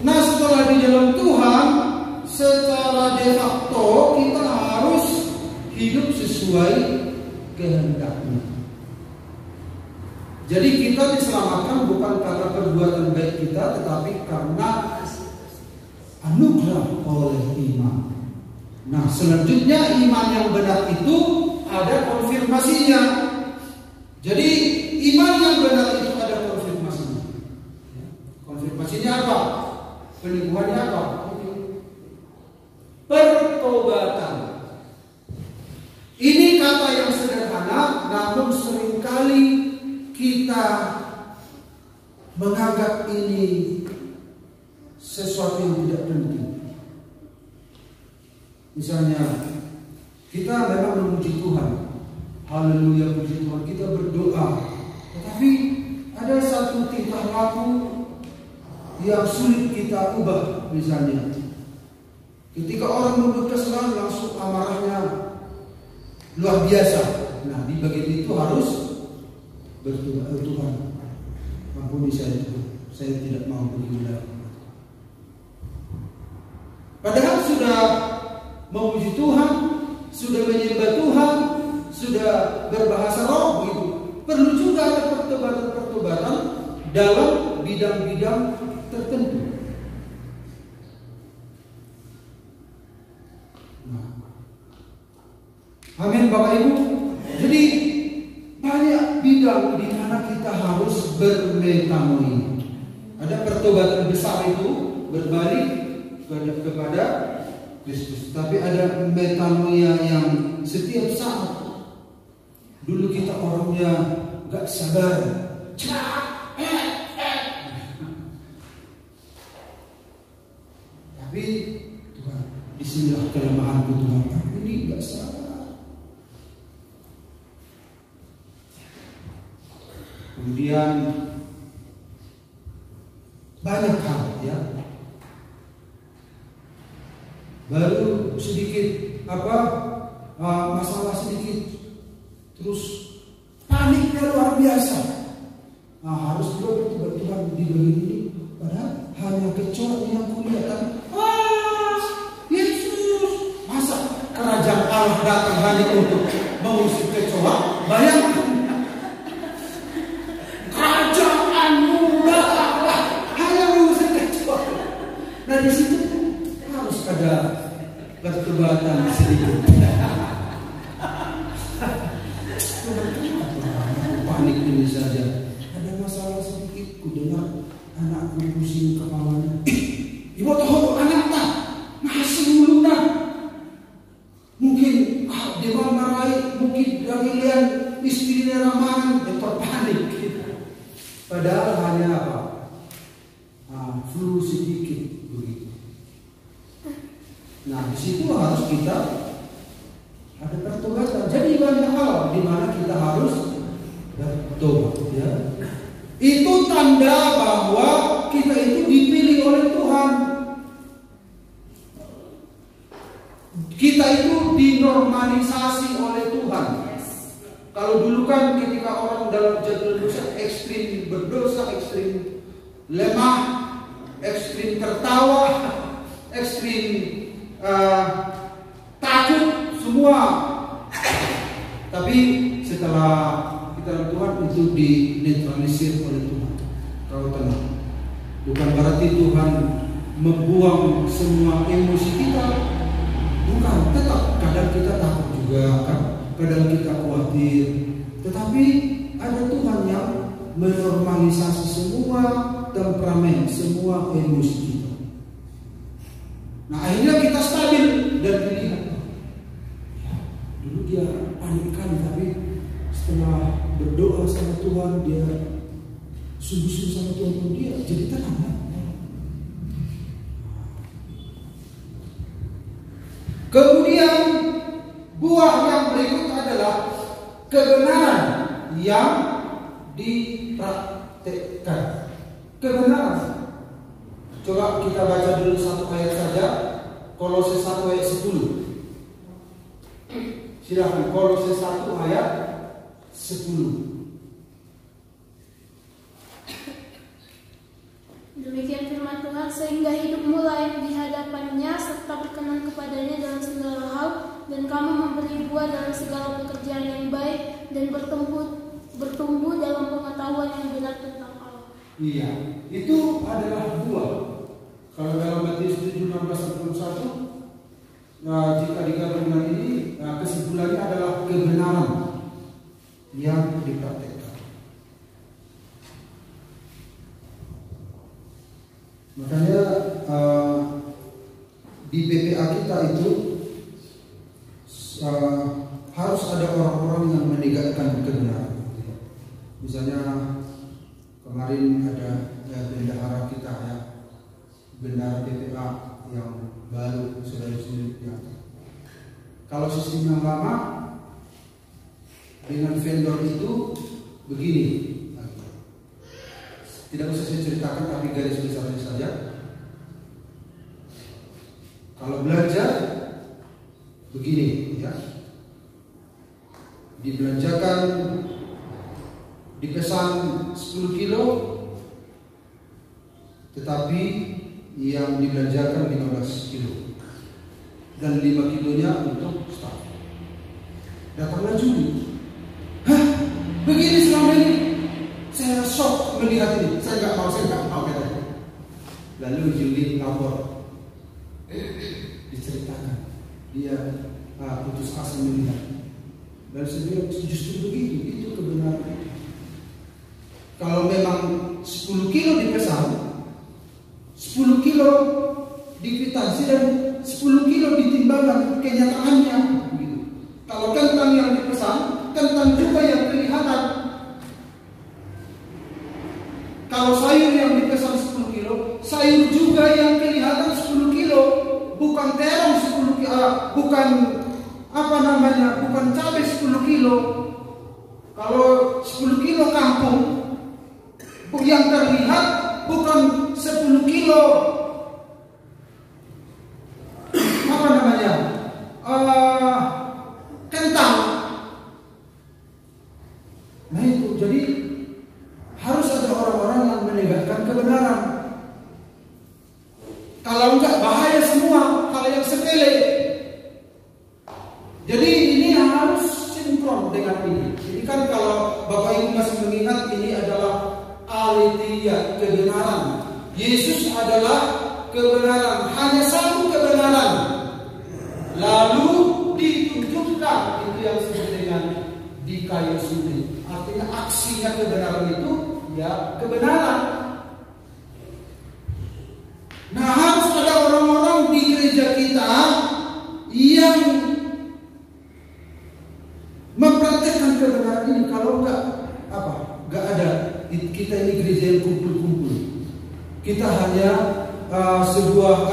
Nah, setelah di dalam Tuhan, secara de facto kita harus hidup sesuai kehendak-Nya. Jadi kita diselamatkan bukan karena perbuatan baik kita, tetapi karena anugerah oleh iman. Nah, selanjutnya iman yang benar itu ada konfirmasinya. Jadi iman yang benar itu ada konfirmasinya. Konfirmasinya apa? Penyembuhannya apa? Pertobatan. Ini kata yang sederhana, namun seringkali kita menganggap ini sesuatu yang tidak penting. Misalnya, kita memang memuji Tuhan, haleluya, puji Tuhan, kita berdoa, tetapi ada satu tingkah laku yang sulit kita ubah. Misalnya, ketika orang membuat kesalahan, langsung amarahnya luar biasa. Nah, di bagian itu harus berdoa, Tuhan, ampuni saya, saya tidak mau begini lagi. Padahal sudah memuji Tuhan, sudah menyembah Tuhan, sudah berbahasa roh begitu. Perlu juga ada pertobatan dalam bidang-bidang tertentu. Nah, amin Bapak Ibu. Jadi bidang di mana kita harus bermetanoia. Ada pertobatan besar itu berbalik kepada Kristus. Tapi ada metanoia yang setiap saat. Dulu kita orangnya gak sabar, tapi Tuhan, disinilah kelemahanku Tuhan. Aku ini gak sabar. Kemudian banyak hal ya. Baru sedikit masalah sedikit, terus paniknya luar biasa. Harus juga Tuhan diberi ini. Padahal hanya kecoa yang kulihat. Yesus, masa kerajaan Allah datang hanya untuk mengusir kecoa? Bayangkan, kerajaanmu datanglah hanya mengusir kecoa. Nah di situ harus ada pertobatan sedikit. Panik ini saja. Ada masalah sedikit, ku dengar anakku pusing kepalanya. Ibu tahu anaknya ngasih mulutnya. Mungkin dia marahi, mungkin lagi lihat istrinya ramahan, terpanik. Padahal hanya apa? Flu sedikit begitu. Nah di situ harus kita ada pertobatan. Jadi banyak hal di mana kita harus bertobat ya. Itu tanda bahwa kita itu dipilih oleh Tuhan. Kita itu dinormalisasi oleh Tuhan. Kalau dulu kan ketika orang dalam jatuh dosa ekstrim berdosa, ekstrim lemah, ekstrim tertawa, ekstrim takut semua. Tapi setelah kita Tuhan itu dinetralisir oleh Tuhan. Kau tenang. Bukan berarti Tuhan membuang semua emosi kita. Bukan, tetap kadang kita takut juga kan. Kadang kita khawatir. Tetapi ada Tuhan yang menormalisasi semua temperamen, semua emosi kita. Nah akhirnya kita stabil dan dilihat. Dulu dia panikkan, tapi setelah berdoa sama Tuhan, dia sungguh-sungguh sama Tuhan, dia jadi tenang. Kemudian buah yang berikut adalah kebenaran yang dipraktekkan. Kebenaran. Coba kita baca dulu satu ayat saja. Kolose 1 ayat 10. Silakan, Kolose 1 ayat 10. Demikian firman Tuhan, sehingga hidupmu layak di hadapannya serta berkenan kepadanya dalam segala hal, dan kamu memberi buah dalam segala pekerjaan yang baik dan bertumbuh dalam pengetahuan yang benar tentang Allah. Iya, itu adalah buah. Kalau dalam Matius 7:16-21, jika digabungkan ini, kesimpulannya adalah kebenaran yang dipraktekkan. Makanya di PPA kita itu harus ada orang-orang yang menegakkan kebenaran. Misalnya kemarin ada bendahara kita ya, bendahara PPA yang baru saudara-saudara ya. Kalau sistem yang lama dengan vendor itu begini. Tidak usah saya ceritakan, tapi garis besarnya saja. Kalau belanja begini ya, dibelanjakan, dipesan 10 kilo, tetapi yang dibelanjakan 15 kilo dan 5 kilonya untuk staff. Datanglah Juli, hah, begini selama ini. Saya shock melihat ini. Saya nggak mau katanya. Lalu Juli lapor, diceritakan dia putus asa melihat. Dan saya bilang justru begitu, itu kebenaran. Kalau memang 10 kilo dipesan, 10 kilo dikwitansi dan 10 kilo ditimbangkan kenyataannya. Gitu. Kalau kentang yang dipesan, kentang juga yang kelihatan. Kalau sayur yang dipesan 10 kilo, sayur juga yang kelihatan 10 kilo. Bukan terong 10 kilo, bukan bukan cabai 10 kilo. Kalau 10 kilo kangkung, yang terlihat bukan 10 kilo kentang. Nah itu, jadi harus ada orang-orang yang menegakkan kebenaran. Kalau enggak bahaya semua hal yang sepele. Jadi ini harus sinkron dengan ini. Ini kan kalau Bapak Ibu masih mengingat, ini adalah aletheia, kebenaran. Yesus adalah kebenaran, hanya satu kebenaran. Lalu ditunjukkan, itu yang disebut dengan dikaiosune. Artinya aksinya kebenaran itu ya kebenaran. Nah, harus ada orang-orang di gereja kita yang mempraktekkan kebenaran ini. Kalau enggak ada. Kita ini gereja yang kumpul-kumpul. Kita hanya sebuah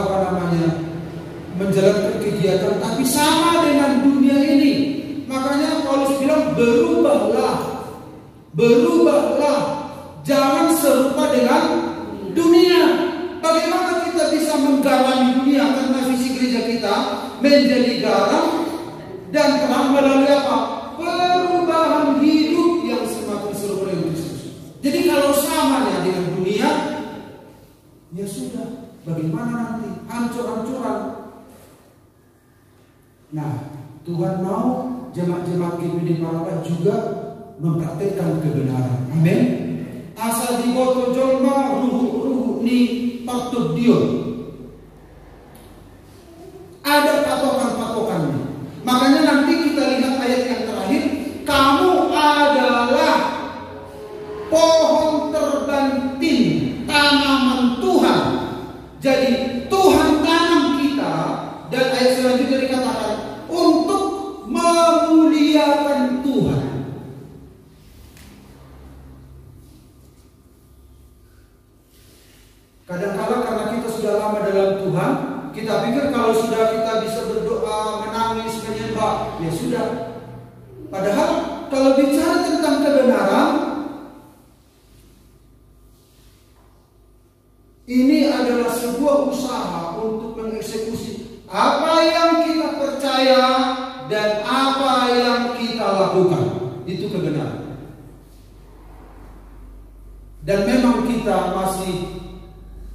menjalankan kegiatan, tapi sama dengan dunia ini. Makanya Paulus bilang berubahlah, jangan serupa dengan dunia. Bagaimana kita bisa menggalang dunia? Karena visi gereja kita menjadi garam dan terang melalui apa? Perubahan hidup yang semakin serupa dengan Kristus. Jadi kalau samanya dengan dunia, ya sudah, bagaimana nanti? Hancur-hancuran. Nah, Tuhan mau jemaat-jemaat GPD Parapat juga mempraktekkan kebenaran. Amin. Asal diboto jolma ruhu ni patut dion. Ada patokan-patokannya. Makanya nanti kita lihat ayat yang terakhir, kamu adalah pohon terbanting, tanaman Tuhan. Jadi Tuhan tanam kita, dan ayat selanjutnya dikatakan untuk memuliakan Tuhan. Kadang-kala karena kita sudah lama dalam Tuhan, kita pikir kalau sudah kita bisa berdoa, menangis, menyembah, ya sudah. Padahal kalau bicara tentang kebenaran, ini adalah sebuah usaha untuk mengeksekusi apa yang kita percaya dan apa yang kita lakukan. Itu kebenaran. Dan memang kita masih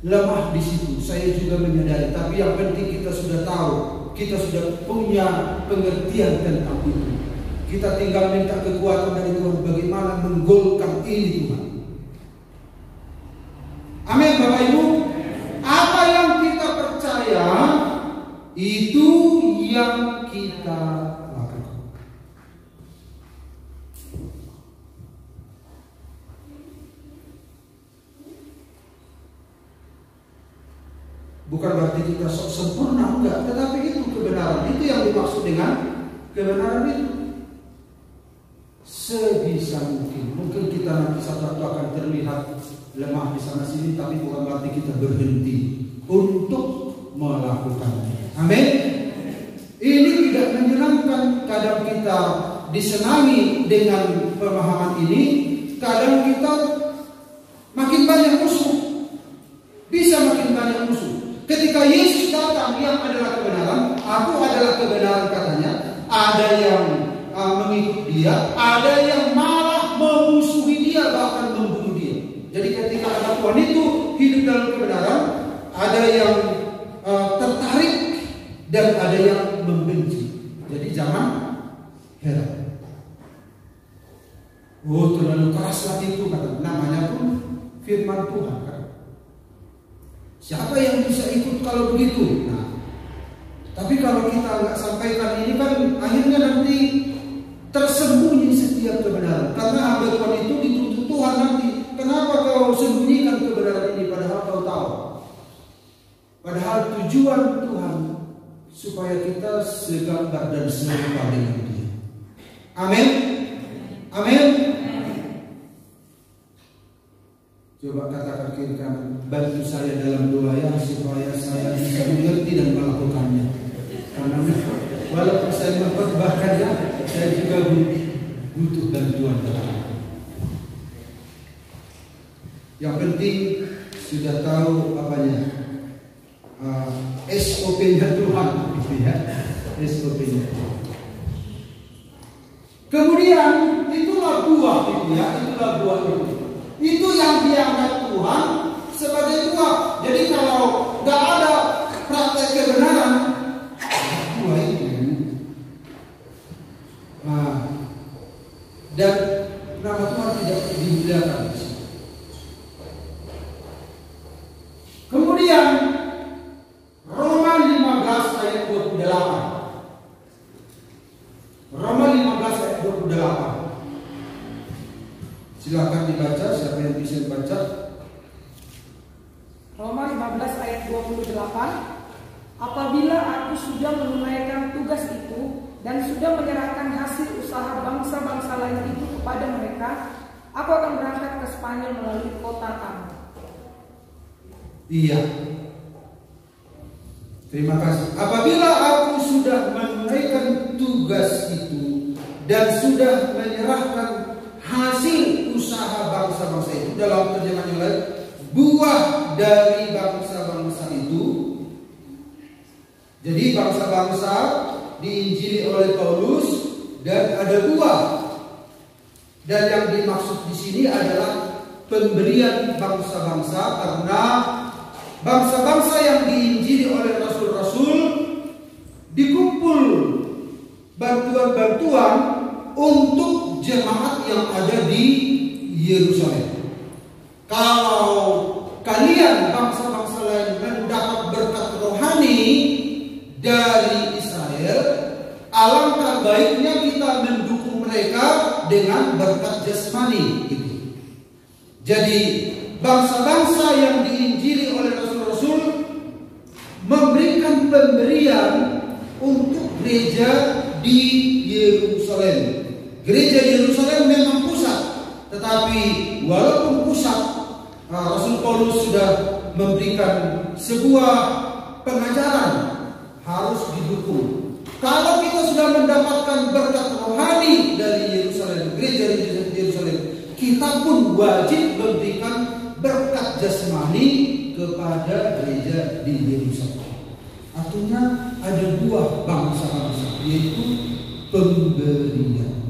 lemah di situ. Saya juga menyadari. Tapi yang penting kita sudah tahu, kita sudah punya pengertian tentang itu. Kita tinggal minta kekuatan dari Tuhan bagaimana menggolkan ini Tuhan. Amin Bapak Ibu. Apa yang kita percaya itu yang kita lakukan. Bukan berarti kita sempurna, enggak, tetapi itu kebenaran. Itu yang dimaksud dengan kebenaran itu. Sebisa mungkin. Mungkin kita nanti satu waktu akan terlihat lemah di sana sini, tapi bukan berarti kita berhenti untuk melakukannya. Amin. Ini tidak menyenangkan. Kadang kita disenangi dengan pemahaman ini, kadang kita makin banyak musuh. Bisa makin banyak musuh. Ketika Yesus datang yang adalah kebenaran, aku adalah kebenaran katanya, ada yang mengikut dia, ada yang malah memusuhi dia, bahkan membunuh dia. Jadi ketika ada Tuhan itu hidup dalam kebenaran, ada yang tertarik dan ada yang membenci. Jadi jangan heran. Oh, terlalu keraslah itu kata. Namanya pun firman Tuhan kan. Siapa yang bisa ikut kalau begitu? Nah, tapi kalau kita nggak sampaikan ini kan akhirnya nanti tersembunyi setiap kebenaran. Karena hamba Tuhan itu dituntut Tuhan nanti. tujuan Tuhan supaya kita segambar dan serupa dengan Dia. Amin. Amin. Coba katakan kiri kanan, bantu saya dalam doa ya, supaya saya bisa mengerti dan melakukannya. Karena walaupun saya memperbahkannya, saya juga butuh bantuan Tuhan. Yang penting sudah tahu apanya, SOP-nya Tuhan, gitu ya, SOP-nya. Kemudian itulah buah, gitu ya, itulah buah itu. Itu yang dianggap Tuhan sebagai buah. Jadi kalau nggak ada praktek kebenaran, buah itu. Dan nama Tuhan tidak dimuliakan. Kemudian Roma 15 ayat 28. Roma 15 ayat 28. Silakan dibaca, siapa yang bisa baca? Roma 15 ayat 28. Apabila aku sudah menunaikan tugas itu dan sudah menyerahkan hasil usaha bangsa-bangsa lain itu kepada mereka, aku akan berangkat ke Spanyol melalui kota kamu. Iya. Terima kasih. Apabila aku sudah menunaikan tugas itu dan sudah menyerahkan hasil usaha bangsa-bangsa itu, dalam terjemahan yang lain, buah dari bangsa-bangsa itu. Jadi bangsa-bangsa diinjili oleh Paulus dan ada buah. Dan yang dimaksud di sini adalah pemberian bangsa-bangsa, karena bangsa-bangsa yang diinjili oleh rasul-rasul dikumpul bantuan-bantuan untuk jemaat yang ada di Yerusalem. Kalau kalian bangsa-bangsa lain mendapat berkat rohani dari Israel, alangkah baiknya kita mendukung mereka dengan berkat jasmani. Jadi bangsa-bangsa yang diinjili oleh rasul-rasul memberikan pemberian untuk gereja di Yerusalem. Gereja Yerusalem memang pusat, tetapi walaupun pusat, Rasul Paulus sudah memberikan sebuah pengajaran harus didukung. Kalau kita sudah mendapatkan berkat rohani dari Yerusalem, gereja Yerusalem, kita pun wajib memberikan berkat jasmani kepada gereja di Yerusalem. Artinya ada dua bangsa-bangsa, yaitu pemberian.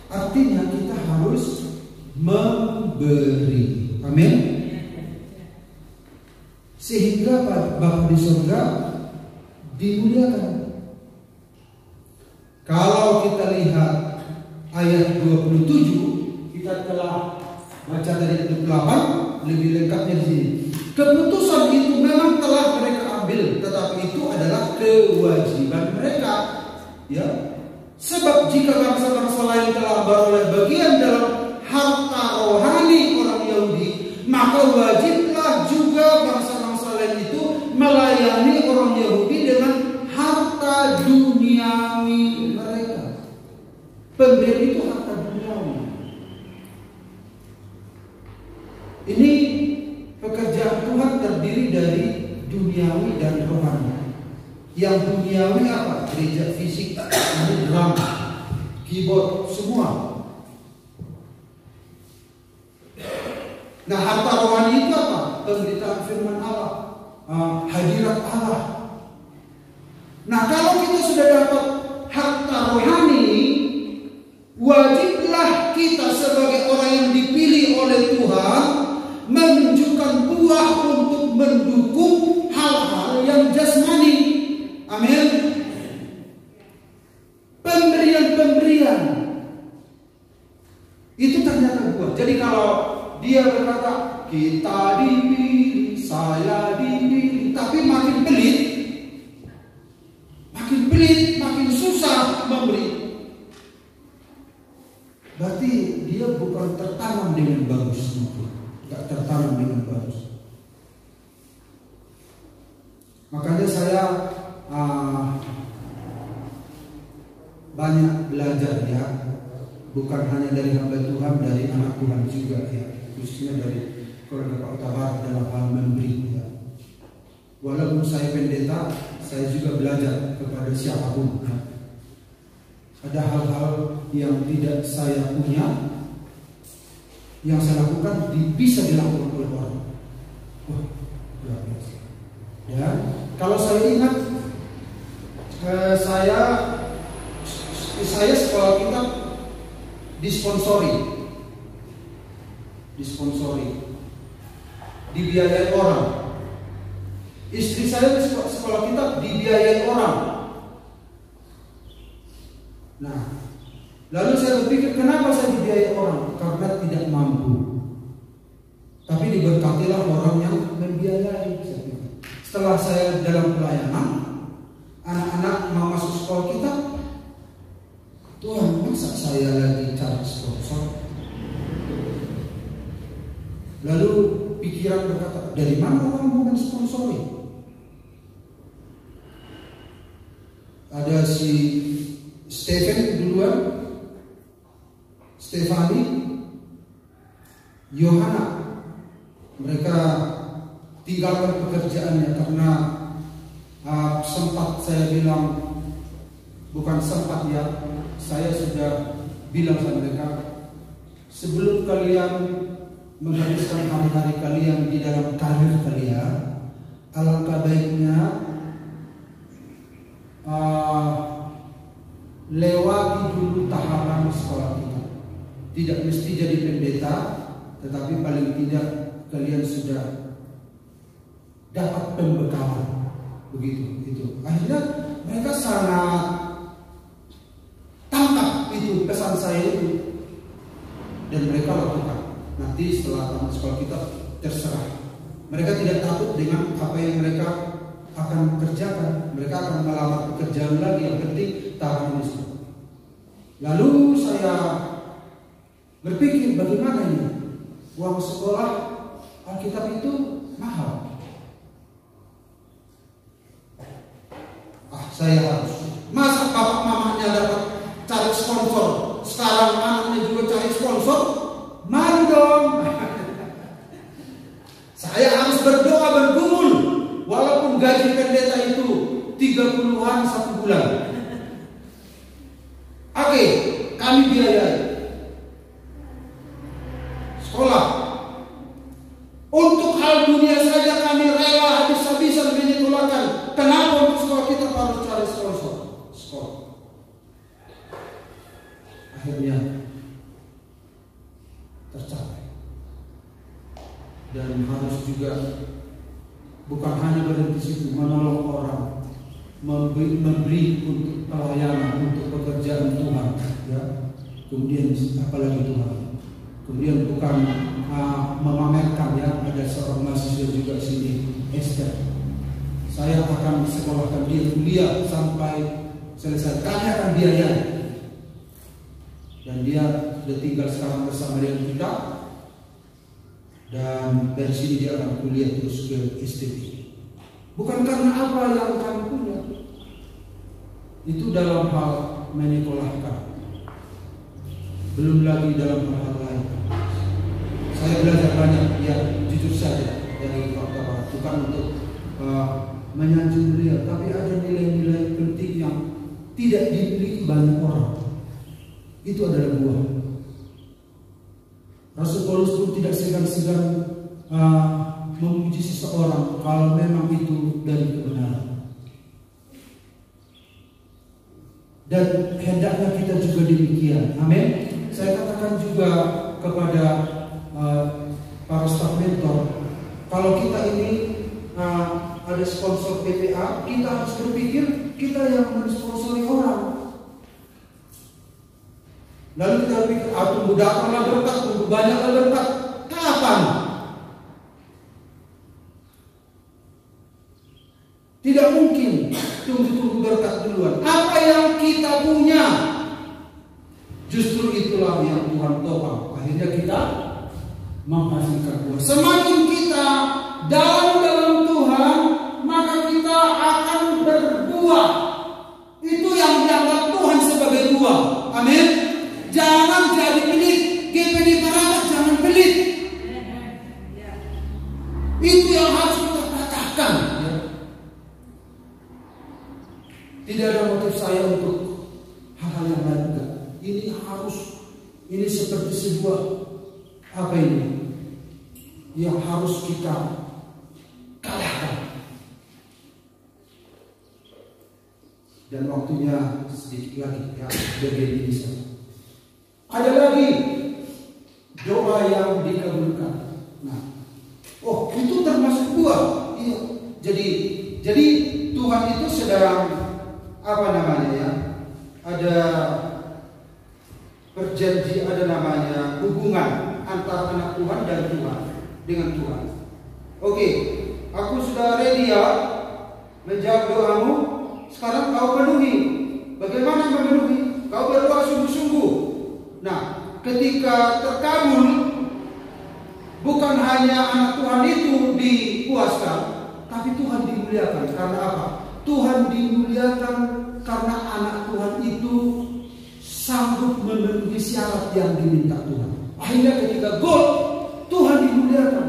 Artinya kita harus memberi. Amin. Sehingga Bapa di surga dimuliakan. Kalau kita lihat ayat 27, kita telah baca dari 28, lebih lengkapnya di sini. Keputusan itu memang telah mereka ambil, tetapi itu adalah kewajiban mereka. Ya. Sebab jika bangsa-bangsa lain telah beroleh bagian dalam harta rohani orang Yahudi, maka wajiblah juga bangsa-bangsa lain itu melayani orang Yahudi dengan harta duniawi mereka. Pemberian itu harta duniawi. Ini pekerjaan Tuhan terdiri dari duniawi dan rohani. Yang duniawi apa? Gereja fisik, drum, keyboard, semua. Nah, harta rohani itu apa? Pemberitaan firman Allah, hadirat Allah. Nah, kalau kita sudah dapat harta rohani, wajiblah kita sebagai orang yang dipilih oleh Tuhan menunjukkan buah untuk mendukung hal-hal yang jasmani. Amin. Pemberian itu ternyata buah. Jadi kalau dia berkata kita dipilih, saya dipilih, tapi makin pelit, makin susah memberi, berarti dia bukan tertanam dengan bagus, nggak tertanam dengan bagus. Makanya saya banyak belajar ya, bukan hanya dari hamba Tuhan, dari anak Tuhan juga ya, khususnya dari keluarga Pak Utabar dalam hal memberi ya. Walaupun saya pendeta, saya juga belajar kepada siapapun ya. Ada hal-hal yang tidak saya punya, yang saya lakukan bisa dilakukan oleh orang. Wah, luar biasa. Ya, kalau saya ingat, saya sekolah kita disponsori, dibiayai orang. Istri saya di sekolah kita dibiayai orang. Nah, lalu saya berpikir, kenapa saya dibiayai orang? Karena tidak mampu. Tapi diberkatilah orang yang membiayai. Setelah saya dalam pelayanan, anak-anak mau masuk sekolah kita, Tuhan, masa saya lagi cari sponsor? Lalu pikiran berkata, dari mana orang mau mensponsori? Ada si Stephen duluan, Stefani, Yohana. Mereka tinggalkan pekerjaannya karena sempat saya bilang, bukan sempat ya, saya sudah bilang sama mereka, sebelum kalian menghabiskan hari-hari kalian di dalam karir kalian, alangkah baiknya lewati dulu tahapan sekolah kita. Tidak mesti jadi pendeta, tetapi paling tidak kalian sudah dapat pembekalan. Begitu. Akhirnya mereka sangat tangkap itu pesan saya itu, dan mereka lakukan. Nanti setelah tamat sekolah kita terserah. Mereka tidak takut dengan apa yang mereka akan kerjakan. Mereka akan melamar pekerjaan lagi, yang penting tahun ini. Lalu saya berpikir, bagaimana ini? Uang sekolah Alkitab itu mahal. Saya harus. Masa bapak mamanya dapat cari sponsor, sekarang anaknya juga cari sponsor? Mari dong. Saya harus berdoa bergumul, walaupun gaji pendeta itu 30-an satu bulan. Oke, kami biayai sekolah. Untuk hal dunia saja kami rela habis-habisan menyetulakan. Kenapa untuk sekolah kita harus cari sponsor? Sekolah. Akhirnya tercapai. Dan harus juga bukan hanya berhenti situ, menolong orang, memberi untuk pelayanan, untuk pekerjaan Tuhan, ya. Kemudian apalagi Tuhan. Kemudian bukan memamerkan, ya. Ada seorang mahasiswa juga sini, Esther. Saya akan sekolahkan dia kuliah sampai selesai. Kami akan biayai. Dan dia sudah tinggal sekarang bersama dengan kita. Dan dari sini dia akan kuliah terus ke STP. Bukan karena apa yang kami punya. Itu dalam hal menyekolahkan. Belum lagi dalam hal lain. Saya belajar banyak, ya, jujur saja, dari Pak Utabar. Bukan untuk menyanjung beliau, tapi ada nilai-nilai penting yang tidak dimiliki banyak orang. Itu adalah buah. Rasul Paulus pun tidak segan-segan memuji seseorang kalau memang itu dari kebenaran. Dan hendaknya kita juga demikian. Amin. Saya katakan juga kepada para staf mentor, kalau kita ini ada sponsor PPA, kita harus berpikir kita yang mensponsori orang. Lalu kita berpikir, tunggu datanglah berkat, tunggu banyaklah berkat. Kapan? Tidak mungkin tunggu berkat duluan. Apa yang kita punya, justru itulah yang Tuhan topang. Akhirnya kita menghasilkan buah. Semakin kita dalam Tuhan, maka kita akan Ini seperti sebuah apa ini yang harus kita kalahkan. Dan waktunya sedikit lagi ya, bagian ini saja. Ada lagi doa yang dikabulkan. Nah, oh itu termasuk dua. Iya. Jadi Tuhan itu sedang apa namanya ya? Ada perjanjian, ada namanya hubungan antara anak Tuhan dan Tuhan dengan Tuhan. Oke, aku sudah ready ya menjawab doamu. Sekarang kau penuhi. Bagaimana memenuhi? Kau berdoa sungguh-sungguh. Nah, ketika terkabul, bukan hanya anak Tuhan itu dipuaskan, tapi Tuhan dimuliakan. Karena apa? Tuhan dimuliakan karena anak Tuhan itu sanggup memenuhi syarat yang diminta Tuhan. Akhirnya ketika gol, Tuhan dimuliakan.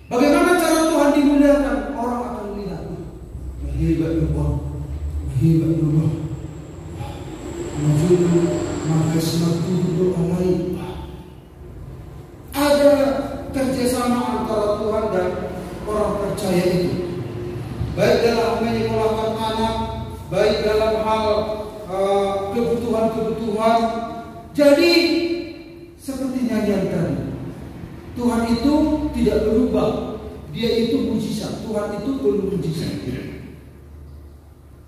Bagaimana cara Tuhan dimuliakan? Orang akan melihat, hebat Allah, hebat Allah. Mujud maka semakin doa lain. Ada kerjasama antara Tuhan dan orang percaya itu, baik dalam menyekolahkan anak, baik dalam hal kebutuhan-kebutuhan. Jadi seperti nyanyian tadi, Tuhan itu tidak berubah. Dia itu mujizat. Tuhan itu belum mujizat.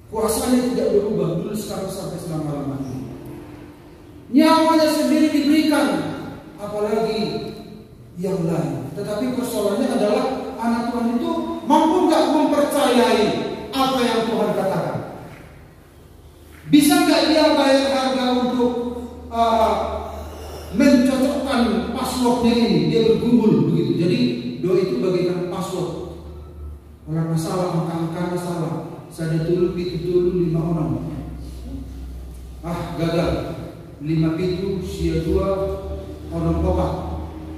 Kuasanya tidak berubah dulu, sekarang, sampai selama-lamanya. Nyawanya sendiri diberikan, apalagi yang lain. Tetapi persoalannya adalah anak Tuhan itu mampu nggak mempercayai apa yang Tuhan katakan? Bisa nggak dia bayar harga untuk mencocokkan passwordnya ini? Dia bergumul begitu. Jadi doa itu bagaikan password. Orang masalah, angka-angka masalah. Saya dulu 5 orang. Gagal. 5 pintu, sia 2 orang kopak.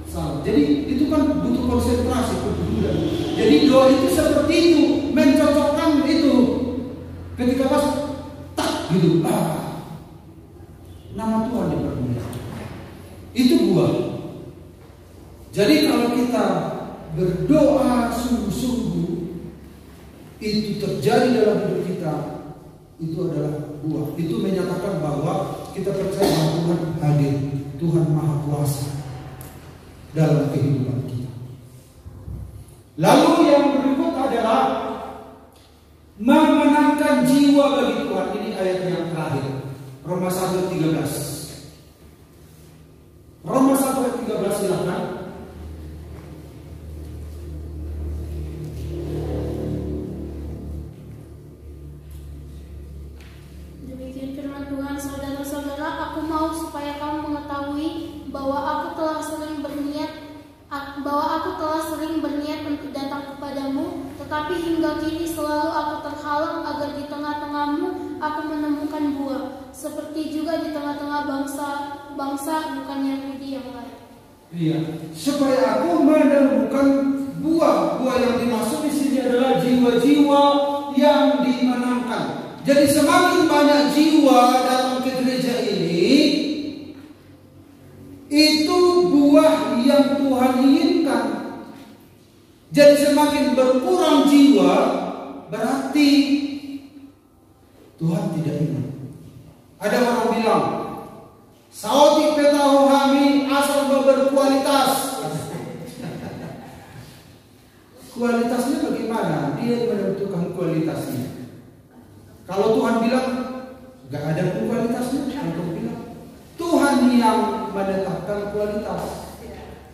Salah. Jadi itu kan butuh konsentrasi, kepedulian. Jadi doa itu seperti itu, mencocokkan itu. Ketika pas tak gitu, nama Tuhan dipermuliakan. Itu buah. Jadi kalau kita berdoa sungguh-sungguh, itu terjadi dalam hidup kita, itu adalah buah. Itu menyatakan bahwa kita percaya bahwa Tuhan hadir, Tuhan Maha Kuasa dalam kehidupan kita. Lalu yang berikut adalah memenangkan jiwa bagi Tuhan. Ini ayat yang terakhir, Roma 1:13. Roma 1:13 silakan. Demikian firman Tuhan, saudara-saudara, aku mau supaya kamu mengetahui bahwa aku telah sering berniat untuk datang kepadamu, tetapi hingga kini selalu aku terhalang agar di tengah-tengahmu aku menemukan buah, seperti juga di tengah-tengah bangsa bukan Yahudi yang lain. Iya, supaya aku menemukan buah. Buah yang dimaksud di sini adalah jiwa-jiwa yang dimenangkan. Jadi semakin banyak jiwa datang ke gereja ini, itu buah yang Tuhan inginkan. Jadi semakin berkurang jiwa, berarti Tuhan tidak ingin. Ada orang bilang, "Sauti petahu kami asal berkualitas." Kualitasnya bagaimana? Dia menentukan kualitasnya. Kalau Tuhan bilang nggak ada kualitasnya, Tuhan bilang Tuhan yang menetapkan kualitas.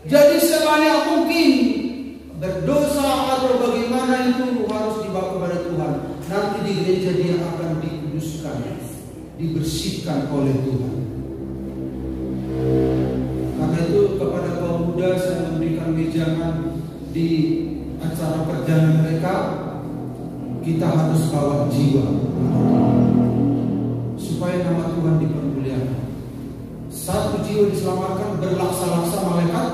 Jadi sebanyak mungkin berdosa atau bagaimana itu harus dibawa kepada Tuhan. Nanti di gereja dia akan dikuduskan, dibersihkan oleh Tuhan. Karena itu kepada kaum muda saya memberikan wejangan di acara perdana mereka. Kita harus bawa jiwa supaya nama Tuhan dipermuliakan. Satu jiwa diselamatkan, berlaksa-laksa malaikat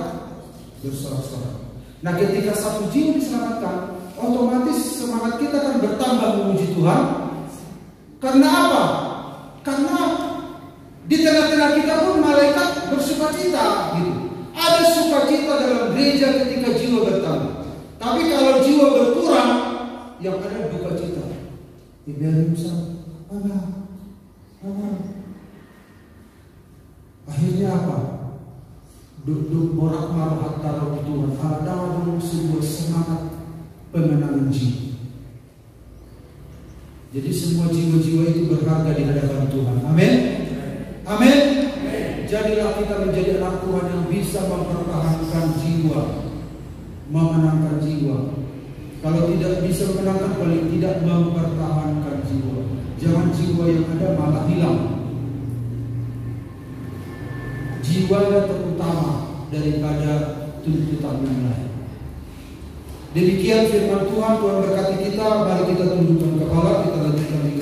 bersorak-sorak. Nah, ketika satu jiwa diselamatkan, otomatis semangat kita akan bertambah memuji Tuhan. Karena apa? Karena di tengah-tengah kita pun malaikat bersukacita gitu. Ada sukacita dalam gereja ketika jiwa bertambah. Tapi kalau jiwa berkurang, yang ada duka cita. Biarin Ustaz, akhirnya apa? Duduk morak-marak antara Tuhan. Ada sebuah semangat pengenangan jiwa. Jadi semua jiwa-jiwa itu berharga di hadapan Tuhan. Amin. Amin. Jadilah kita menjadi anak Tuhan yang bisa mempertahankan jiwa, memenangkan jiwa. Kalau tidak bisa memenangkan, paling tidak mempertahankan jiwa. Jangan jiwa yang ada malah hilang. Jiwanya terutama daripada tuntutan yang lain. Demikian firman Tuhan. Tuhan berkati kita. Mari kita tundukkan kepala, kita lanjutkan.